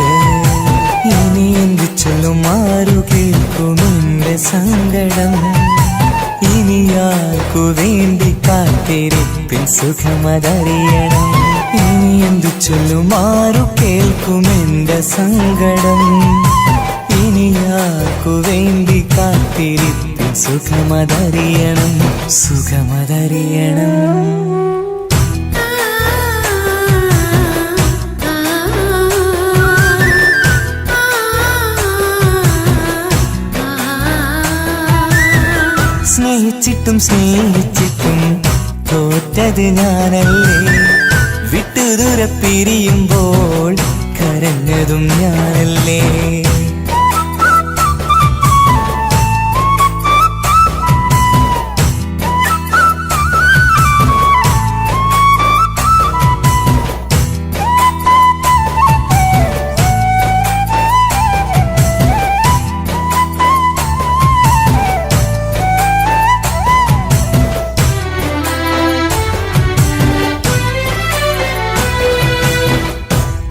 A: ഇനി എന്ത് ചൊല്ലും, ആരു കേൾക്കും എന്റെ സങ്കടം. ഇനി ആർക്കു വേണ്ടി കാത്തിരിപ്പിൻ സുഖമതറിയണം. ഇനി എന്തു ചൊല്ലും, ആരു കേൾക്കും എന്റെ സങ്കടം. ഇനി ആർക്കു വേണ്ടി കാത്തിരിപ്പിൻ സുഖമതറിയണം, സുഖമതറിയണം. സ്നേഹിച്ചിട്ടും തോറ്റത് ഞാനല്ലേ, വിട്ടുദൂരെ പിരിയുമ്പോൾ കരഞ്ഞതും ഞാനല്ലേ.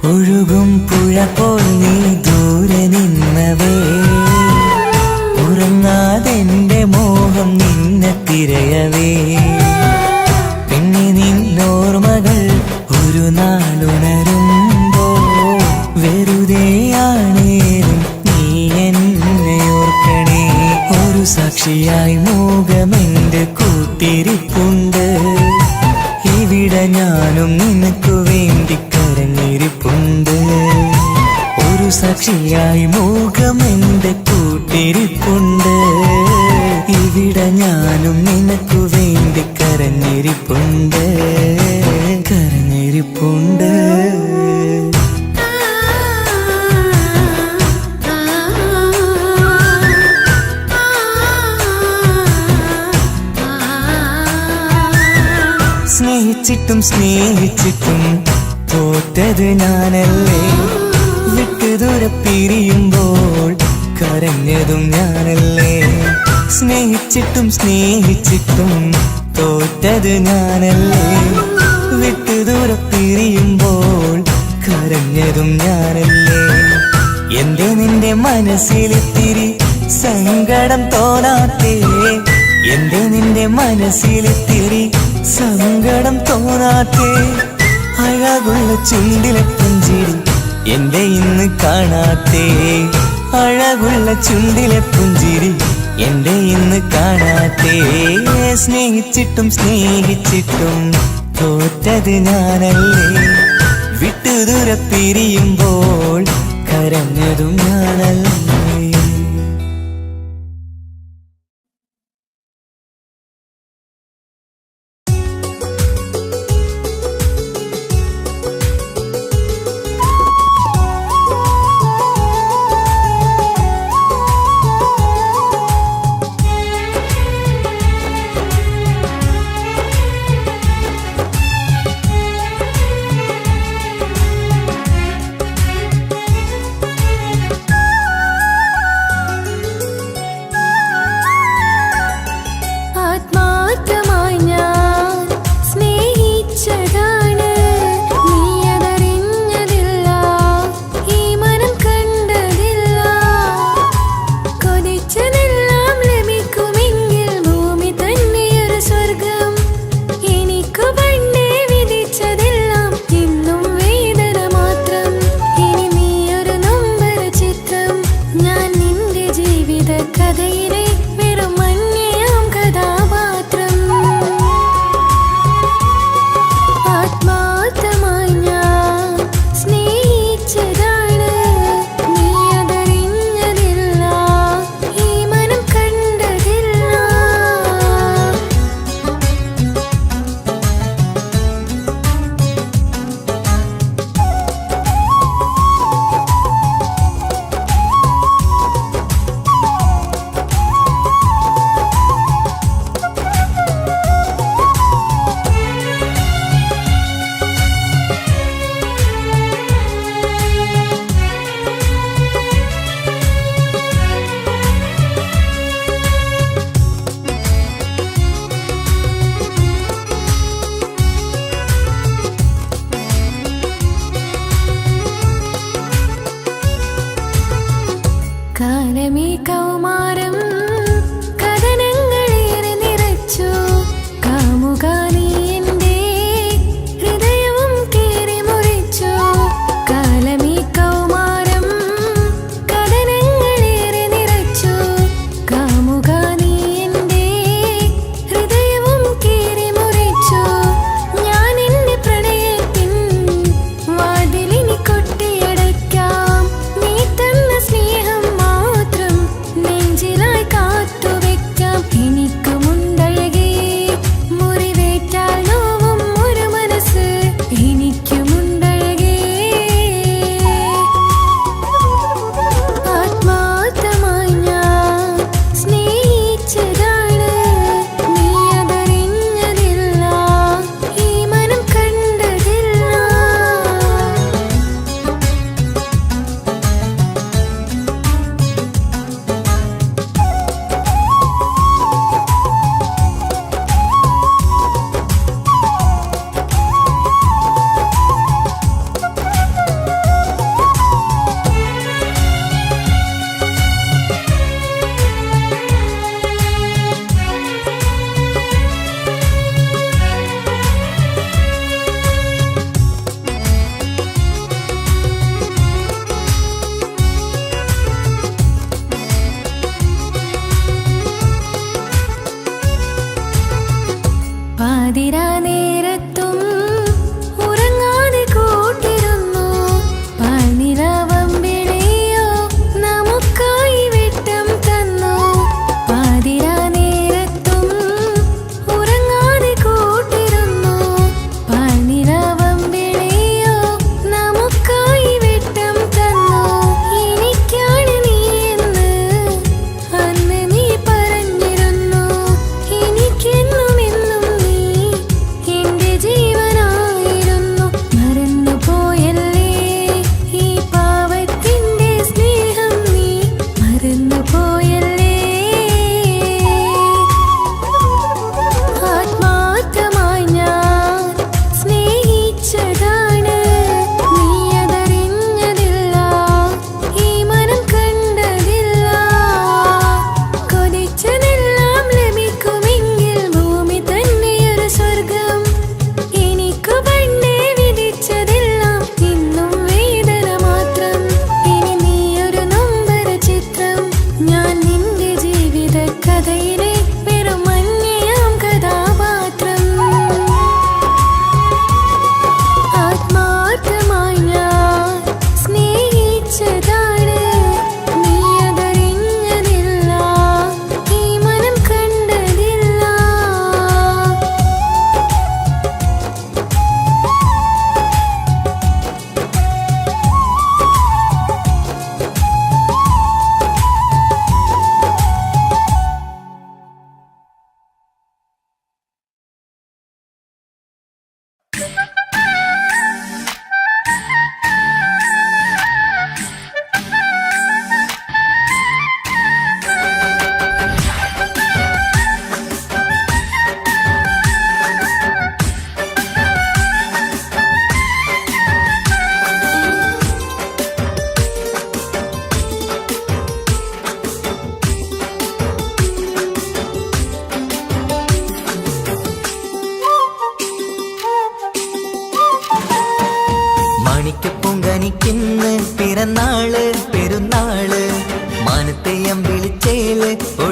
A: ഒഴുകും പുഴ പോൽ നീ ദൂരെ നിന്നവേ, ഉറങ്ങാതെന്റെ മോഹം നിന്നെ തിരയവേ. പിന്നെ നിന്നോർമകൾ ഒരു നാളുണരുമ്പോ, വെറുതെയാണേലും നീ എന്നെ ഓർക്കണേ. ഒരു സാക്ഷിയായി മോഹമെന്റെ കൂട്ടിരിപ്പുണ്ട്, ഇവിടെ ഞാനും നിനക്കു വേണ്ടി കരഞ്ഞിരിപ്പുണ്ട്. ഒരു സാക്ഷിയായി മോഹമെന്റെ കൂട്ടിരിപ്പുണ്ട്, ഇവിടെ ഞാനും നിനക്കു വേണ്ടി കരഞ്ഞിരിപ്പുണ്ട്, കരഞ്ഞിരിപ്പുണ്ട്. സ്നേഹിച്ചിട്ടും തോറ്റത് ഞാനല്ലേ, വിട്ടുദൂരെ പിരിയുമ്പോൾ കരഞ്ഞതും ഞാനല്ലേ. സ്നേഹിച്ചിട്ടും സ്നേഹിച്ചിട്ടും തോറ്റത് ഞാനല്ലേ. വിട്ടു ദൂരെ പിരിയുമ്പോൾ കരഞ്ഞതും ഞാനല്ലേ. എന്റെ നിന്റെ മനസ്സിലിത്തിരി സങ്കടം തോന്നാത്തേ. എന്റെ നിന്റെ മനസ്സിലിത്തിരി സങ്കടം തോന്നാത്തേ. അഴകുള്ള ചുണ്ടിലെ പുഞ്ചിരി എന്റെ ഇന്ന് കാണാത്തേ. അഴകുള്ള ചുണ്ടിലെ പുഞ്ചിരി എന്റെ ഇന്ന് കാണാത്തേ. സ്നേഹിച്ചിട്ടും സ്നേഹിച്ചിട്ടും തോറ്റത് ഞാനല്ലേ. വിട്ടു ദൂരെ പിരിയുമ്പോൾ കരഞ്ഞതും ഞാനല്ലേ.
D: കാലമീ കൗമാരം കഥനങ്ങളേറെ നിറച്ചു. കാമുക നീ എൻ്റെ ഹൃദയവും കീറി മുറിച്ചു. കാലമീ കൗമാരം കഥനങ്ങളേറെ നിറച്ചു. കാമുക നീ എൻ്റെ ഹൃദയവും കീറി മുറിച്ചു. ഞാൻ എൻ്റെ പ്രണയത്തിൻ വാതിലിനി കൊട്ടിയടയ്ക്കാം. നീ തന്ന സ്നേഹം നെഞ്ചിലായി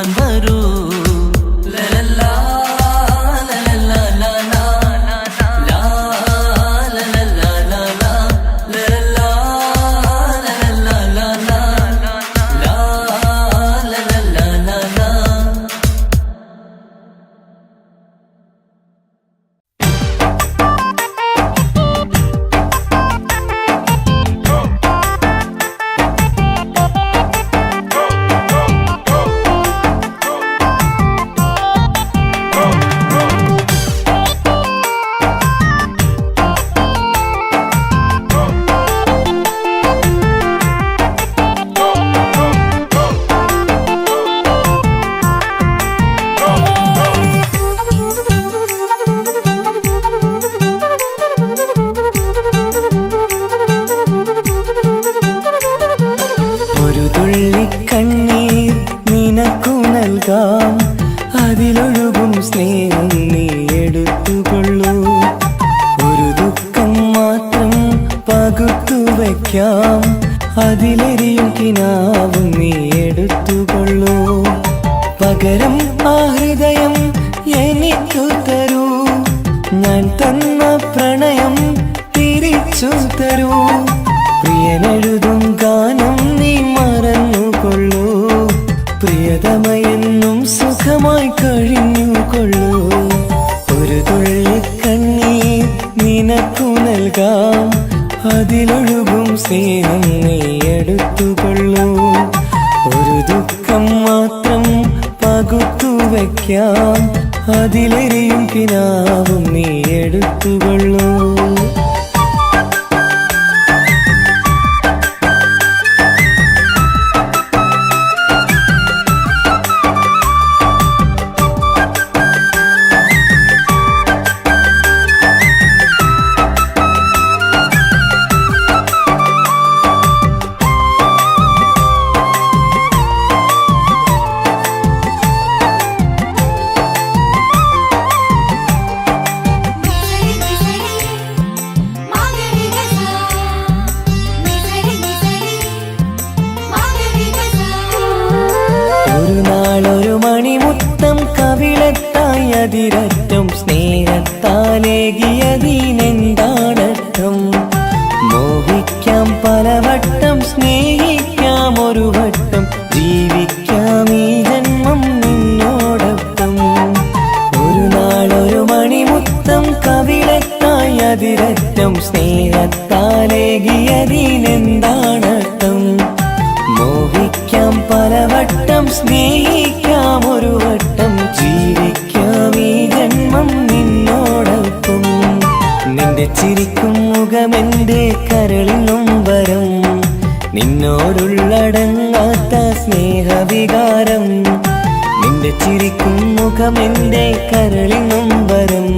C: കാണാൻ വരൂ. ലലല്ലാ ലലല്ലാ ലാലാ ലാ ലലല്ലാ ലാലാ ലലല്ലാ ലലല്ലാ ലാലാ ലാ ലലല്ലാ ലാലാ.
A: ഒരു തുള്ളി കണ്ണീർ നിനക്കു നൽകാം, അതിലൊഴുകും സ്നേഹം നീ എടുത്തുകൊള്ളൂ. ഒരു ദുഃഖം മാത്രം പകുത്തു വയ്ക്കാം, അതിലെരിയും കിനാവും നീ എടുത്തുകൊള്ളൂ. പകരം ആ ഹൃദയം എനിക്കു തരൂ, ഞാൻ തന്ന പ്രണയം തിരിച്ചു തരൂ. പ്രിയനെഴുതും ഗാനം നീ മറന്നുകൊള്ളൂ, പ്രിയതമയെന്നും സുഖമായി കഴിഞ്ഞുകൊള്ളൂ. ഒരു തുള്ളി കണ്ണീർ നിനക്കു നൽകാം, അതിലൊഴുകും സ്നേഹം നീ എടുത്തുകൊള്ളൂ. ഒരു ദുഃഖം മാത്രം പകുത്തു വയ്ക്കാം, അതിലെരിയും കിനാവും നീ എടുത്തുകൊള്ളൂ. ഒരു മണിമുത്തം കവിളത്തായി അതിരറ്റം സ്നേഹത്താലേകിയതിനെന്താണർത്ഥം? മോഹിക്കാം പലവട്ടം, സ്നേഹിക്കാം ഒരു വട്ടം, ജീവിക്കാം ഈ ജന്മം നിന്നോടൊപ്പം. ഒരു നാളൊരു മണിമുത്തം കവിളത്തായി അതിരറ്റം സ്നേഹത്താലേകിയതിനെന്താണർത്ഥം? മോഹിക്കാം പലവട്ടം, സ്നേഹിക്കാം ഒരു വട്ടം, ജീവിക്കാം ഈ ജന്മം നിന്നോടൊപ്പം. നിന്റെ ചിരിക്കും മുഖമെന്റെ കരളിനും വരം, നിന്നോടുള്ളടങ്ങാത്ത സ്നേഹവികാരം. നിന്റെ ചിരിക്കും മുഖമെന്റെ കരളിനും വരം,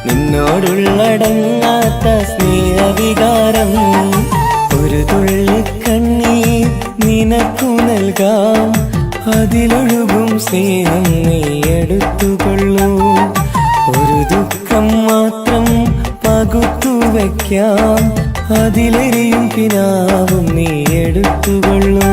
A: നിന്നോടുള്ളടങ്ങാത്ത സ്നേഹവികാരം. ഒരു തുള്ളി കണ്ണീർ നിനക്കു നൽകാം, അതിലൊഴുകും സ്നേഹം നീ എടുത്തുകൊള്ളൂ. ഒരു ദുഃഖം മാത്രം പകുത്തു വയ്ക്കാം, അതിലെരിയും കിനാവും നീ എടുത്തുകൊള്ളൂ.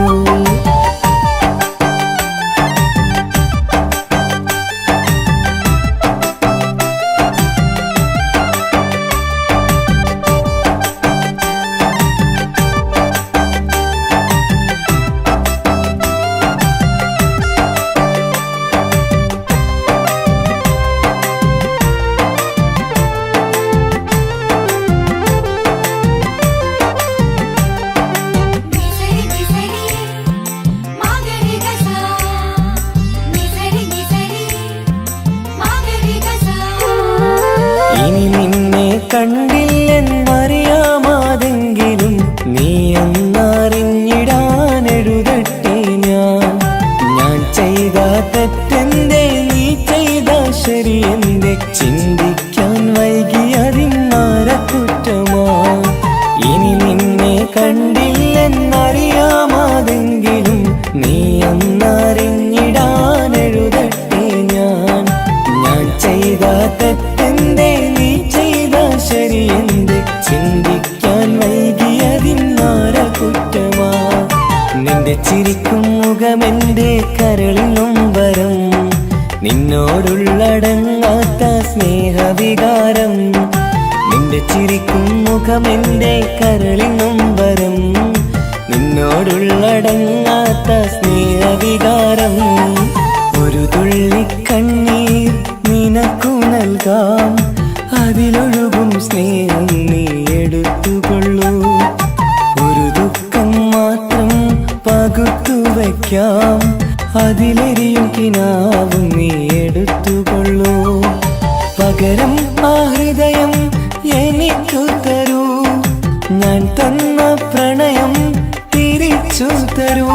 D: Misery, misery.
A: നിന്നോടുള്ളടങ്ങാത്ത സ്നേഹവികാരം, നിന്റെ ചിരിക്കും മുഖമെന്റെ കരളിനും വരം. നിന്നോടുള്ളടങ്ങാത്ത സ്നേഹവികാരം, ഒരു തുള്ളി കണ്ണീർ നിനക്കു നൽകാം. അതിലൊഴുകും സ്നേഹം നീ എടുത്തുകൊള്ളൂ. ഒരു ദുഃഖം മാത്രം പകുത്തു വയ്ക്കാം. അതിലെരിയും കിനാവും നീ എടുത്തുകൊള്ളൂ. പകരം ആ ഹൃദയം എനിക്കു തരൂ. ഞാൻ തന്ന പ്രണയം തിരിച്ചു തരൂ.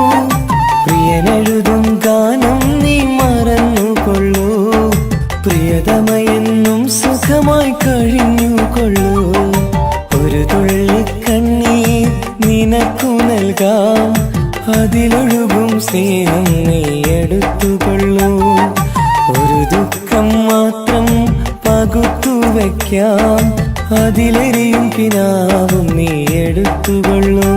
A: പ്രിയനെഴുതും ഗാനം നീ മറന്നുകൊള്ളൂ. പ്രിയതമയെന്നും സുഖമായി കഴിഞ്ഞുകൊള്ളൂ. ഒരു തുള്ളി കണ്ണീർ നിനക്കു നൽകാം. അതിലൊഴുകും സ്നേഹം നീ എടുത്തുകൊള്ളൂ. ഒരു ദുഃഖം മാത്രം പകുത്തു വയ്ക്കാം. അതിലെരിയും കിനാവും നീ എടുത്തുകൊള്ളൂ.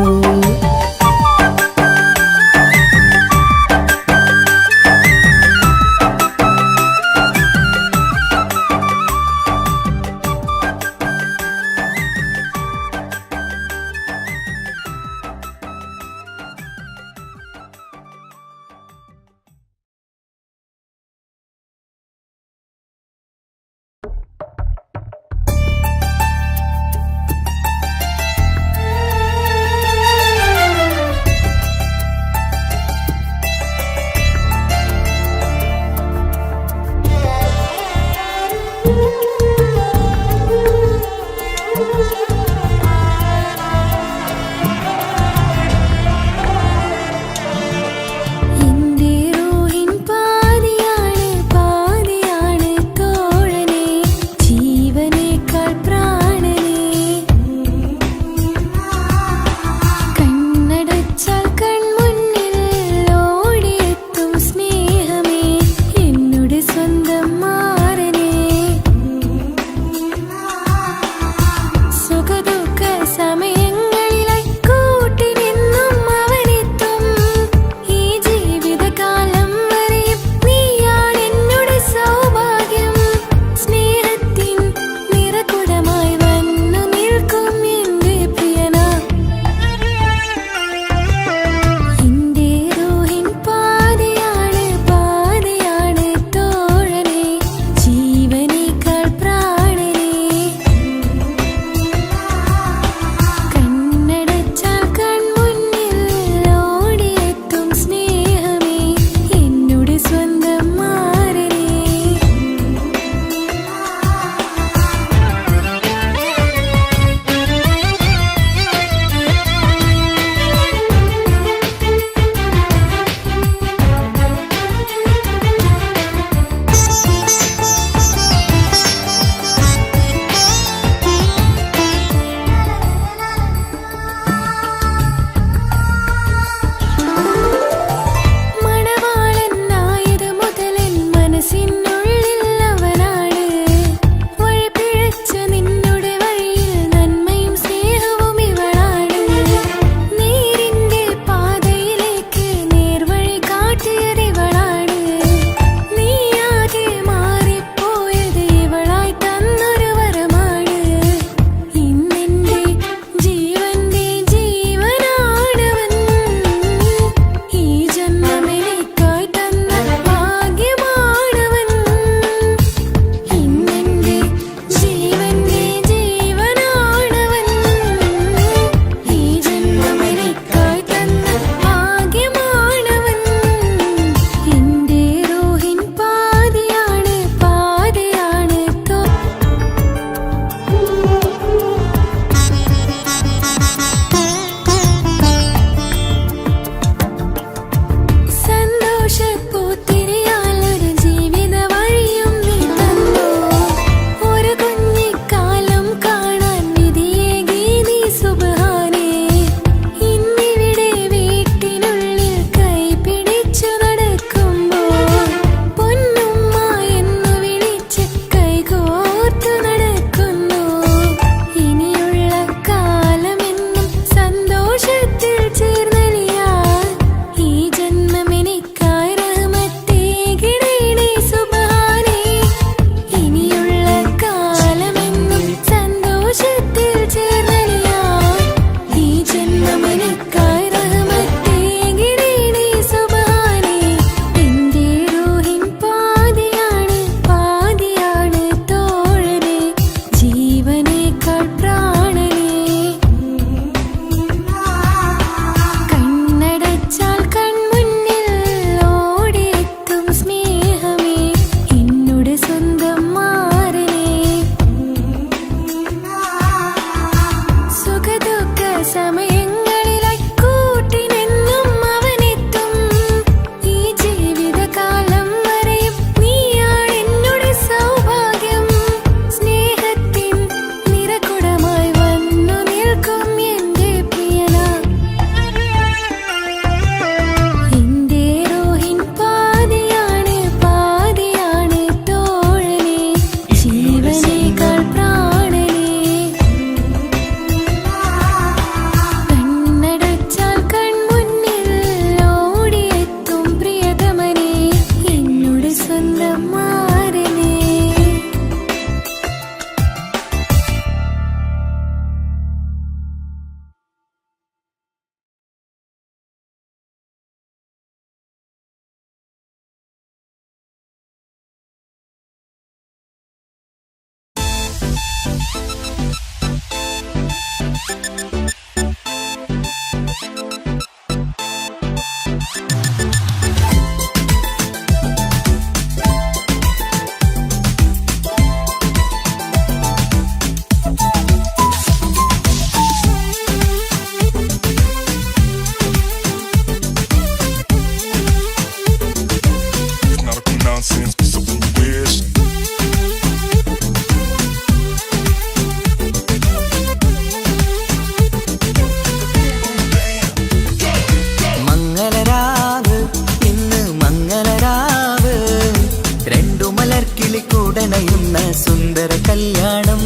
A: സുന്ദര കല്യാണം.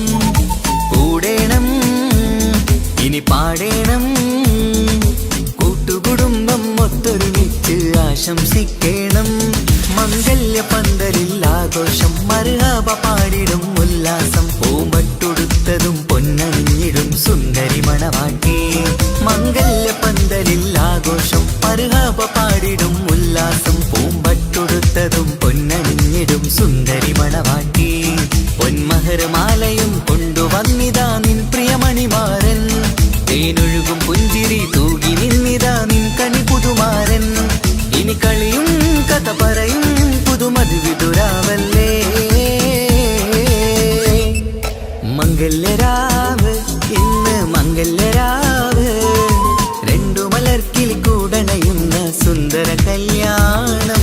A: കൂടേണം ഇനി പാടേണം, കൂട്ടുകുടുംബം ഒത്തൊരുമിച്ച് ആശംസിക്കേണം. മംഗല്യ പന്തലിൽ ആഘോഷം, മർഹബ പാടിടും ഉല്ലാസം. പൂമ്പട്ടുടുത്തതും പൊന്നണിഞ്ഞിടും സുന്ദരി മണവാട്ടി. മംഗല്യ പന്തലിൽ ആഘോഷം, മർഹബ പാടിടും ഉല്ലാസം. പൂമ്പട്ടുടുത്തതും പൊന്നണിഞ്ഞിടും സുന്ദരി മണവാട്ടി. പൊന്മഹർമാലയും കൊണ്ടുവന്നിതാ നിൻ പ്രിയമണിമാരൻ. തേനൊഴുകും പുഞ്ചിരി തൂകി നിന്നിതാ നിൻ കണി പുതുമാരൻ. ഇനി കളിയും കഥ പറയും പുതുമധുവിതുരാവല്ലേ. മംഗല്യരാവ് ഇന്ന് മംഗല്യരാവ്, രണ്ടു മലർക്കിളി കൂടണയുന്ന സുന്ദര കല്യാണം.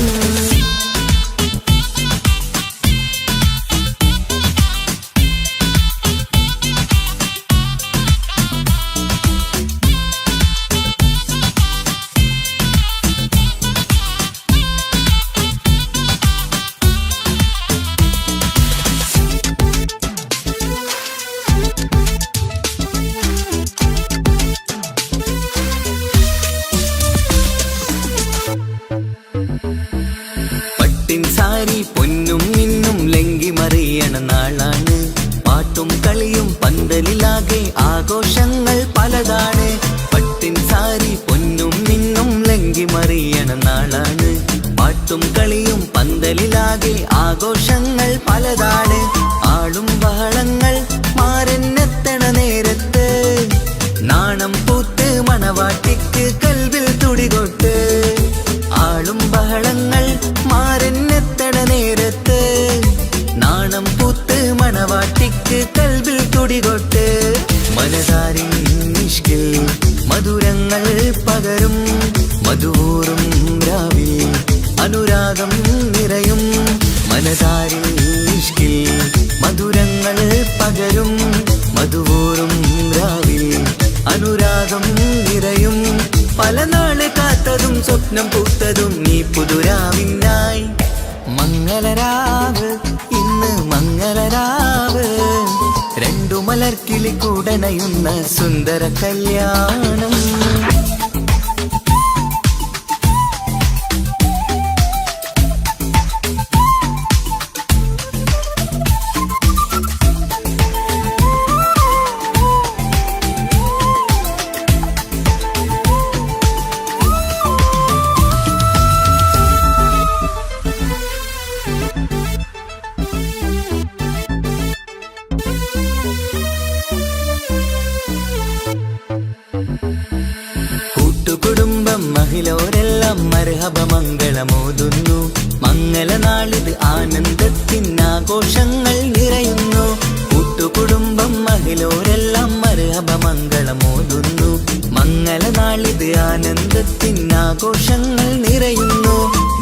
A: സാരി പൊന്നും മിന്നും ലങ്കി മറിയണ നാളാണ്. പാട്ടും കളിയും പന്തലിലാകെ ആഘോഷങ്ങൾ പലതാണ്. പട്ടിൻ സാരി പൊന്നും മിന്നും ലങ്കി മറിയണ നാളാണ്. പാട്ടും കളിയും പന്തലിലാകെ ആഘോഷങ്ങൾ പലതാണ്. ആളും ബഹളങ്ങൾ മാരെന്നെത്തണ നേരത്ത്, നാണം പൂത്ത് മണവാട്ടിക്ക് കൽവിൽ തുടികൊട്ട്. ആളും ബഹളങ്ങൾ മാരെന്നെത്തണ നേരത്ത്, നാണം പൂത്ത് മണവാട്ടിക്ക് കൽവിൽ തുടികൊട്ട്. മനതാരിൻ ഇഷ്കിൽ മധുരങ്ങൾ പകരും, മധുവൂറും രാവിൽ അനുരാഗം നിറയും. മനതാരിൻ ഇഷ്കിൽ മധുരങ്ങൾ പകരും, മധുവൂറും രാവിൽ അനുരാഗം നിറയും. പല നാള് കാത്തതും സ്വപ്നം പൂത്തതും നീ പുതുരാവിനായി. മംഗളരാവ് ഇന്ന് മംഗളരാവ്, രണ്ടു മലർക്കിളി കൂടണയുന്ന സുന്ദര കല്യാണം. കൂട്ടുകുടുംബം മഹിളോരെല്ലാം മർഹബ മംഗളമോതുന്നു. മംഗളനാളിത് ആനന്ദത്തിനാഘോഷങ്ങൾ നിറയുന്നു. കൂട്ടുകുടുംബം മഹിളോരെല്ലാം മർഹബ മംഗളമോതുന്നു. മംഗളനാളിത് ആനന്ദത്തിനാഘോഷങ്ങൾ നിറയുന്നു.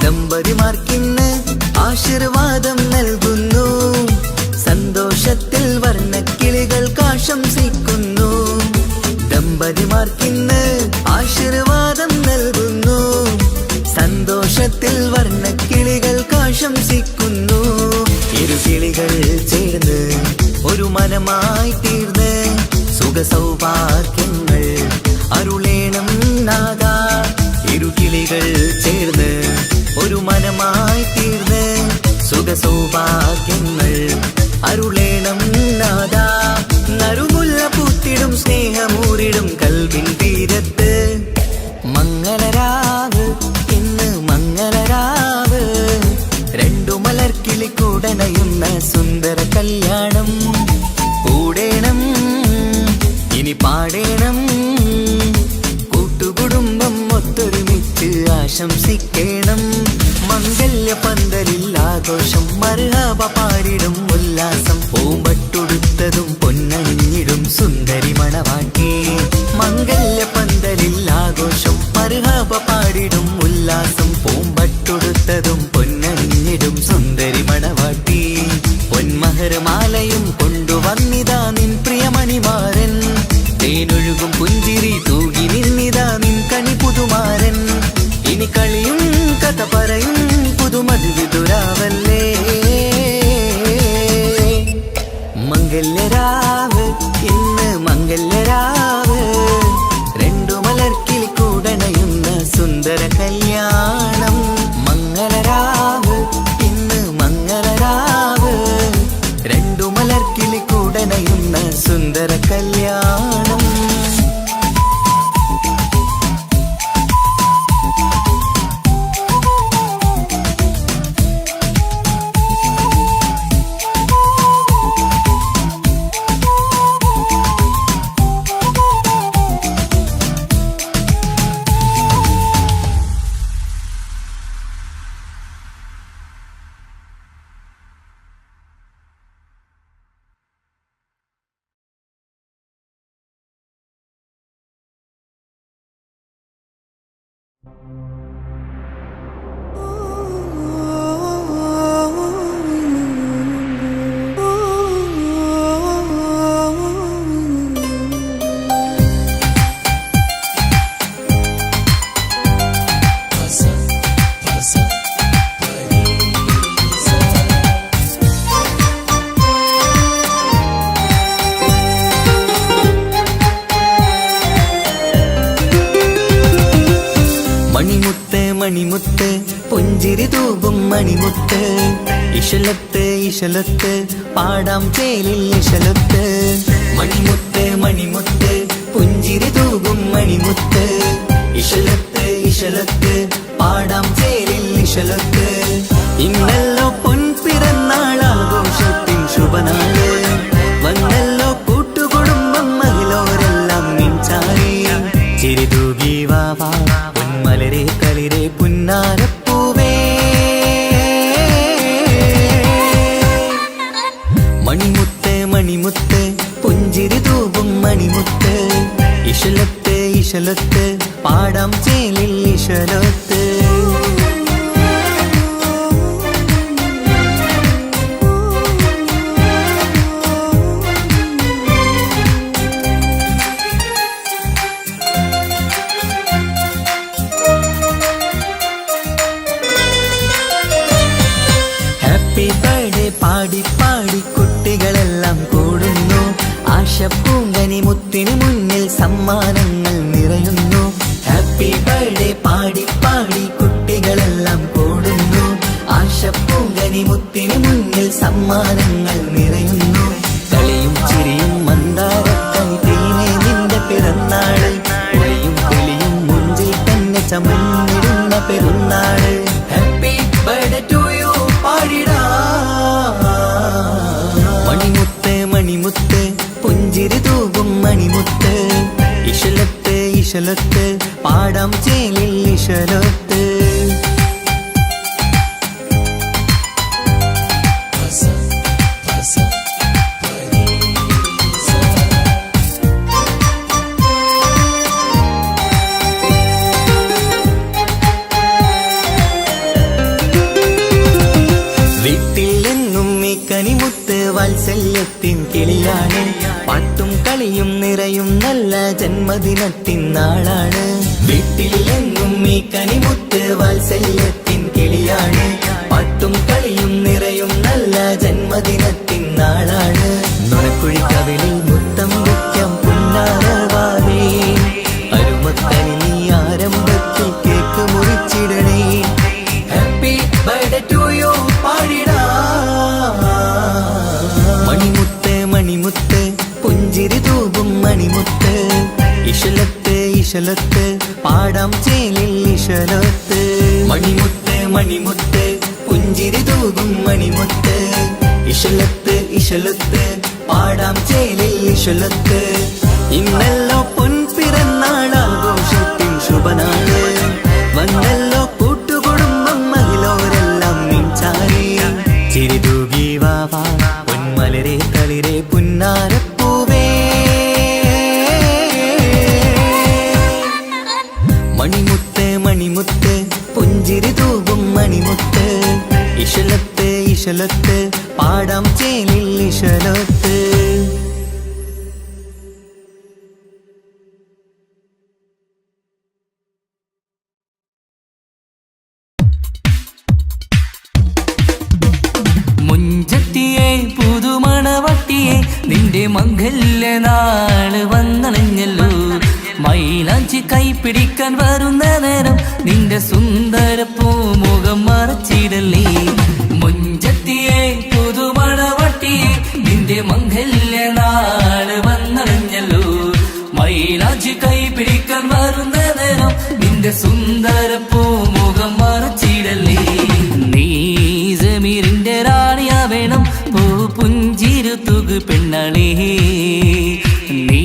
A: ദമ്പതിമാർക്കിന്ന് ആശീർവാദം നൽകുന്നു. സന്തോഷത്തിൽ വർണ്ണക്കിളികൾ ആശംസിക്കുന്നു. ദമ്പതിമാർക്കിന്ന് ആശീർവാദം നൽകുന്നു. സന്തോഷത്തിൽ വർണ്ണക്കിളികൾ ആശംസിക്കുന്നു. ഇരുകിളികൾ ചേർന്ന് ഒരു മനമായി തീർന്ന് സുഖസൗഭാഗ്യങ്ങൾ അരുളേണം നാദാ. ഇരുകിളികൾ ചേർന്ന് ഒരു മനമായി തീർന്ന് സുഖസൗഭാഗ്യങ്ങൾ അരുളേണം നാദാ. നറുമുല്ല പൂത്തിടും സ്നേഹമൂരിടും കൽവിൻ തീരത്ത്. മംഗളരാവ് ഇന്ന് മംഗളരാവ്, രണ്ടു മലർക്കിളി കൂടണയുന്ന സുന്ദര കല്യാണം. കൂടേണം ഇനി പാടേണം, കൂട്ടുകുടുംബം ഒത്തൊരുമിച്ച് ആശംസിക്കേണം. മംഗല്യ പന്തലിൽ ആഘോഷം, മർഹബ പാടിടും ഉല്ലാസം. പൂമ്പട്ടുടുത്തതും പൊന്നണിഞ്ഞിടും സുന്ദരി മണവാട്ടി. മംഗല്യ പന്തലിൽ ആഘോഷം, മർഹബ പാടിടും ഉല്ലാസം. പൂമ്പട്ടുടുത്തതും പൊന്നണിഞ്ഞിടും സുന്ദരി മണവാട്ടി. പൊന്മഹർമാലയും കൊണ്ടുവന്നിതാ നിൻ പ്രിയമണിമാരൻ. തേനൊഴുകും പുഞ്ചിരി തൂകി നിന്നിതാ നിൻ കണി പുതുമാരൻ. ഇനി കളിയും കഥ പറയും പുതുമധുവിതുരാവല്ലേ. മണിമുത്ത് മണിമുത്ത് പുഞ്ചിരി തൂകും മണിമുത്ത് ഇശലത്ത് ഇശലത്ത് പാടാം ചേലിൽ ഇശലത്ത് മണിമുത്ത് മണിമുത്ത് പുഞ്ചിരി തൂകും മണിമുത്ത് ഇശലത്ത് ഇശലത്ത് പാടാം ചേലിൽ ഇശലത്ത് ഇന്നല്ലോ പൊൻപിറന്നാൾ ആഘോഷത്തിൻ ശുഭനാള് വന്നല്ലോ കൂട്ടുകുടുംബം മഹിളോരെല്ലാം മിൻചാരി ചിരിതൂകി വാവാ പൊന്മലരെ കളിരെ പുന്നാരപ്പൂവേ മണിമുത്ത് മണിമുത്ത് പുഞ്ചിരി തൂകും മണിമുത്ത് ഇശലത്ത് ഇശലത്ത് പാടാം ചേലിൽ ഇശലത്ത് ഹാപ്പി ബർത്ത്ഡേ പാടി പാടി കുട്ടികളെല്ലാം കൂടുന്നു ആശപ്പൂങ്കനി മുത്തിന് മുന്നിൽ സമ്മാനങ്ങൾ നിറയുന്നു ഹാപ്പി ബർത്ത്ഡേ പാടി പാടി കുട്ടികളെല്ലാം കൂടുന്നു ആശപ്പൂങ്കനി മുത്തിന് മുന്നിൽ സമ്മാനങ്ങൾ നിറയുന്നു കളിയും ചിരിയും മന്ദാരക്കനി തേനെ നിന്റെ പിറന്നാള് ഒളിയും കിളിയും മുഞ്ചിൽ തന്നെ ചമഞ്ഞിടുന്ന പെരുന്നാള് ഹാപ്പി ബർത്ത്ഡേ ടു യു പാടിടാ മണിമുത്ത് മണിമുത്ത് പുഞ്ചിരി തൂകും മണിമുത്ത് ഇശലത്ത് ഇശലത്ത് പാടാം ചേലിൽ ഇശലത്ത് കനിമുത്ത് വാത്സല്യത്തിൻ കിളിയാണ് പാട്ടും കളിയും നിറയും നല്ല ജന്മദിനത്തിൻ നാളാണ് വീട്ടിൽ എങ്ങും ഈ കനിമുത്ത് വാത്സല്യത്തിൻ കിളിയാണ് പാട്ടും കളിയും നിറയും നല്ല ജന്മദിനത്തിൻ നാളാണ് നുണക്കുഴിക്കവിളിൽ മുത്തം വയ്ക്കാം പുന്നാരവാവേ അരുമക്കനി നീ ആരംഭത്തിൽ കേക്ക് മുറിച്ചിടണേ ഹാപ്പി ബർത്ത്ഡേ ടു യു പാടിടാ മണിമുത്ത് മണിമുത്ത് പുഞ്ചിരി തൂകും മണിമുത്ത് ഇശലത്ത് ഇശലത്ത് പാടാം ചേലിൽ ഇശലത്ത് മണിമുത്ത് മണിമുത്ത് പുഞ്ചിരി തൂകും മണിമുത്ത് ഇശലത്ത് ഇശലത്ത് പാടാം ചേലിൽ ഇശലത്ത് ഇന്നല്ലോ പൊൻപിറന്നാൾ ആഘോഷത്തിൻ ശുഭനാള് വന്നല്ലോ കൂട്ടുകുടുംബം മഹിളോരെല്ലാം മിൻചാരി ചിരിതൂകി വാവാ പൊന്മലരെ കളിരെ പുന്നാരപ്പൂവേ മണിമുത്ത് മണിമുത്ത് പുഞ്ചിരി തൂകും മണിമുത്ത് ഇശലത്ത് ഇശലത്ത് പാടാം ചേലിൽ ഇശലത്ത്
C: മുഞ്ചത്തിയെ പുതുമണവട്ടിയെ നിന്റെ മംഗല്യ നാള് വന്നണഞ്ഞല്ലോ മൈലാഞ്ചി കൈപ്പിടിക്കാൻ വരുന്ന നേരം നിന്റെ സുന്ദര പൂമുഖം മറച്ചിടല്ലേ മുഞ്ചത്തിയെ പുതുമണവട്ടിയെ നിന്റെ മംഗല്യ നാള് വന്നണഞ്ഞല്ലോ മൈലാഞ്ചി കൈപ്പിടിക്കാൻ വരുന്ന നേരം നിന്റെ സുന്ദര പൂമുഖം മറച്ചിടല്ലേ നീ ജമീറിന്റെ റാണിയാ വേണം പൂ പുഞ്ചിരു തുകു പെണ്ണളേ നീ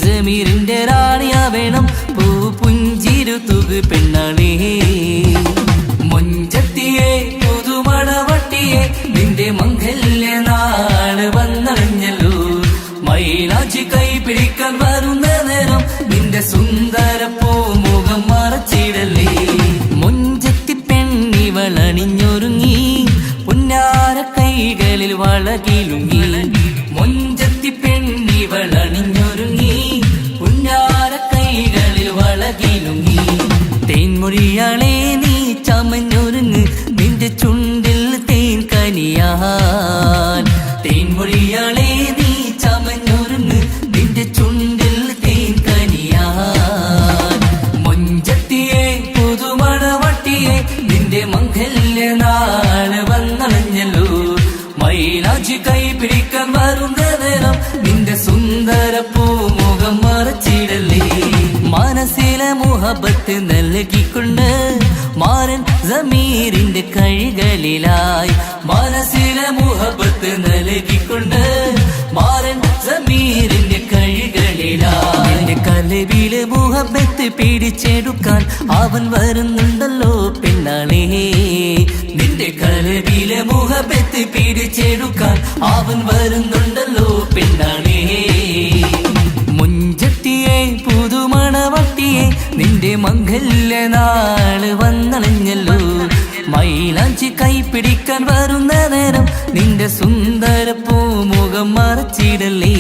C: ജമീറിന്റെ റാണിയാ വേണം പൂ പുഞ്ചിരു തുകു പെണ്ണളേ മുഞ്ചത്തിയെ പുതുമണവട്ടിയെ നിന്റെ മംഗല്യ നാള് വന്നറിഞ്ഞല്ലോ മൈലാഞ്ചി കൈ പിടിക്കാൻ വരുന്ന നേരം നിന്റെ സുന്ദര പൂമുഖം മറച്ചിടല്ലേ വളകിലുങ്ങി മൊഞ്ചത്തി പെണ്ണിവളണിഞ്ഞൊരുങ്ങി പുന്നാര കൈകളിൽ വളകിലുങ്ങി തേൻമൊഴിയാളെ നീ ചമഞ്ഞൊരുങ്ങ് നിന്റെ ചുണ്ടിൽ തേൻ കനിയാൻ തേൻമൊഴിയാളെ നീ ചമഞ്ഞൊരുങ്ങ് നിന്റെ ചുണ്ടിൽ തേൻ കനിയാൻ മൊഞ്ചത്തിയെ പുതുമണവട്ടിയെ നിന്റെ മംഗല്യ നാള് വന്നണഞ്ഞല്ലോ മൈലാഞ്ചി കൈ പിടിക്കാൻ വരുന്ന നേരം നിന്റെ സുന്ദര പൂമുഖം മറച്ചിടല്ലേ മനസ്സിലെ മുഹബത്ത് നൽകിക്കൊണ്ട് മാരൻ സമീറിന്റെ കൈകളിലായി മനസ്സിലെ മുഹബത്ത് നൽകിക്കൊണ്ട് മാരൻ സമീറിന്റെ കൈകളിലായി എന്റെ കലവിലെ മുഹബത്ത് പിടിച്ചെടുക്കാൻ അവൻ വരുന്നുണ്ടല്ലോ പെണ്ണാളേ നിന്റെ കലവിലെ മുഹബത്ത് പിടിച്ചെടുക്കാൻ അവൻ വരുന്നുണ്ടല്ലോ പെണ്ണാളേ മുഞ്ചത്തിയെ പുതുമണവട്ടിയെ നിന്റെ മംഗല്യ നാള് വന്നണഞ്ഞല്ലോ മൈലാഞ്ചി കൈ പിടിക്കാൻ വരുന്ന നേരം നിന്റെ സുന്ദര പൂമുഖം മറച്ചിടല്ലേ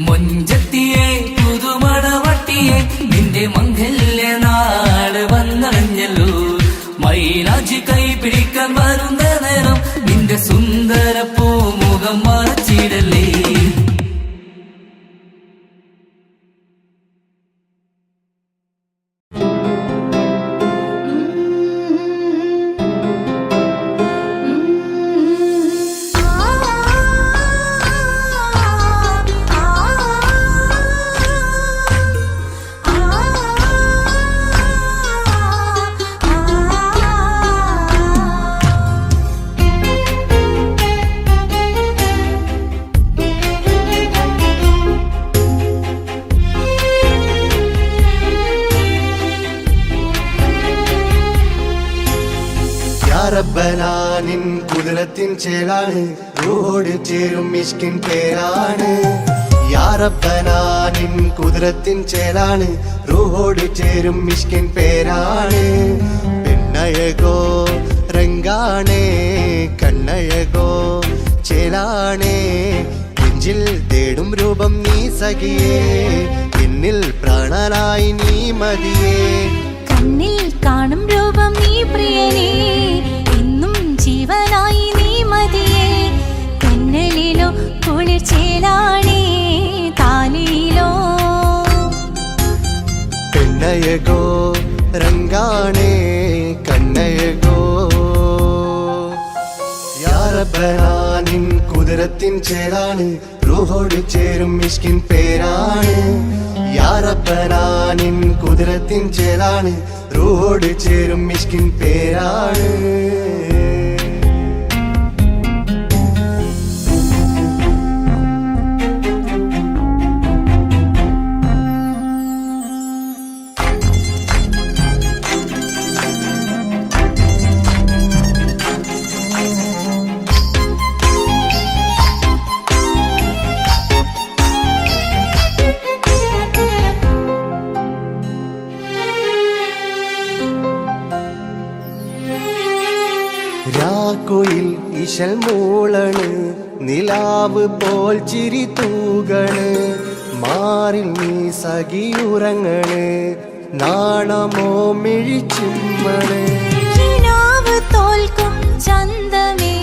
C: മുഞ്ചത്തിയെ പുതുമണവട്ടിയെ നിന്റെ മംഗല്യ നാള് വന്നണഞ്ഞല്ലോ മൈലാഞ്ചി കൈ പിടിക്കാൻ വരുന്ന നേരം നിന്റെ സുന്ദര പൂമുഖം മറച്ചിടല്ലേ
B: റബ്ബനാനിൻ കുതിരത്തിൻ ചേലാണ് റൂഹോട് ചേരും മിഷ്കിൻ പേരാണ് യാ റബ്ബനാനിൻ കുതിരത്തിൻ ചേലാണ് റൂഹോട് ചേരും മിഷ്കിൻ പേരാണ് പെണ്ണഴകോ രംഗാണേ കണ്ണഴകോ ചേലാണേ നെഞ്ചിൽ തേടും രൂപം നീ സഖിയേ എന്നിൽ പ്രാണനായി നീ മതിയേ
D: കണ്ണിൽ കാണും രൂപം നീ പ്രിയനേ എന്നും ജീവനായി നീ മതിയേ കണ്ണലിലോ കുളിർച്ചേലാണേ താലിയിലോ
B: പെണ്ണഴകോ രംഗാണേ കണ്ണഴകോ യാ റബ്ബനാനിൻ കുതിരത്തിൻ ചേലാണ് റൂഹോട് ചേരും മിഷ്കിൻ പേരാണ് യാ റബ്ബനാനിൻ കുതിരത്തിൻ ചേലാണ് റൂഹോട് ചേരും മിഷ്കിൻ പേരാണ് രാക്കുയിൽ ഇശൽ മൂളണ് നിലാവ് പോൽ ചിരി തൂകണ് മാറിൽ നീ സഖിയുറങ്ങണ് നാണമോ മിഴിച്ചുമ്മണ്
D: കിനാവ് തോൽക്കും ചന്തമേ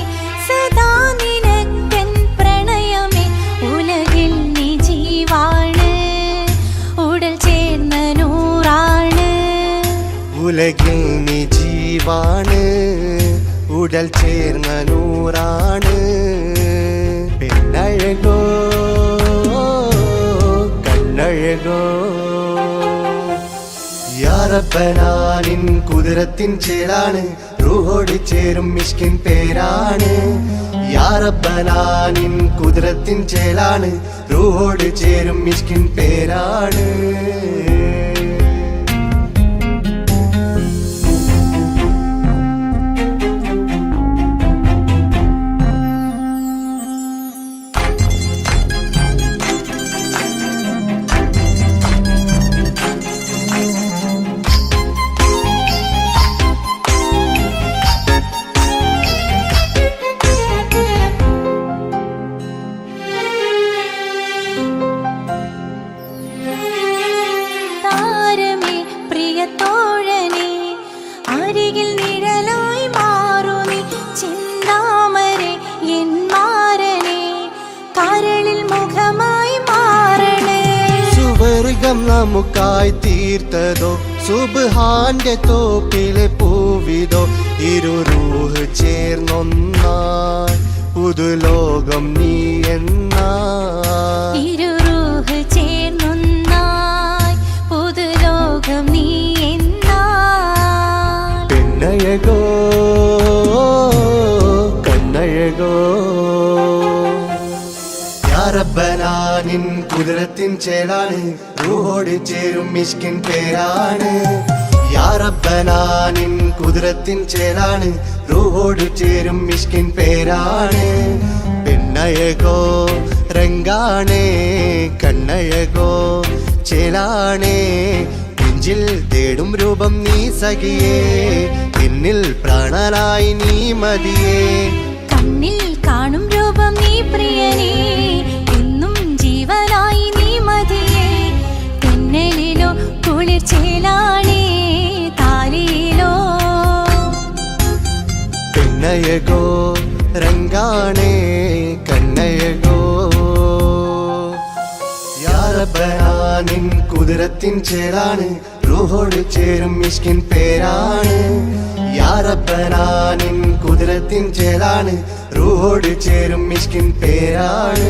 D: സദാ നിനക്കൻ പ്രണയമേ ഉലകിൽ നീ ജീവാണ് ഉടൽ ചേർന്ന നൂറാണ്
B: ഉലകിൽ നീ ജീവാണ് ഉടൽ ചേർന്ന നൂറാണ് പെണ്ണഴകോ കണ്ണഴകോ യാ റബ്ബനാനിൻ കുതിരത്തിൻ ചേലാണ് റൂഹോട് ചേരും മിഷ്കിൻ പേരാണ് യാ റബ്ബനാനിൻ കുതിരത്തിൻ ചേലാണ് റൂഹോട് ചേരും മിഷ്കിൻ പേരാണ് നമുക്കായി തീർത്തതോ സുബ്ഹാന്റെ തോപ്പിലെ പൂവിതോ ഇരു റൂഹ് ചേർന്നൊന്നായി പുതുലോകം നീ എന്നായി
D: ഇരുറൂഹ് ചേർന്നൊന്നായി പുതുലോകം നീ എന്നായി
B: പെണ്ണഴകോ കണ്ണഴകോ യാ റബ്ബനാ നിൻ കുതിരത്തിൻ ചേലാണ് റൂഹോട് ചേരും മിഷ്കിൻ പേരാണ് യാ റബ്ബനാ നിൻ കുതിരത്തിൻ ചേലാണ് റൂഹോട് ചേരും മിഷ്കിൻ പേരാണ് പെണ്ണഴകോ രംഗാണേ കണ്ണഴകോ ചേലാണേ നെഞ്ചിൽ തേടും രൂപം നീ സഖിയേ എന്നിൽ പ്രാണനായി നീ മതിയേ
D: കണ്ണിൽ കാണും രൂപം നീ പ്രിയനേ എന്നും ജീവനായി നീ മതിയേ തെന്നലിലോ കുളിർ ചേലാണേ താലിയിലോ
B: പെണ്ണഴകോ രംഗാണേ കണ്ണഴകോ യാ റബ്ബനാ നിൻ കുതിരത്തിൻ ചേലാണ് റൂഹോട് ചേരും മിഷ്കിൻ പേരാണ് യാ റബ്ബനാ നിൻ കുതിരത്തിൻ ചേലാണ് റൂഹോട് ചേരും മിഷ്കിൻ പേരാണ്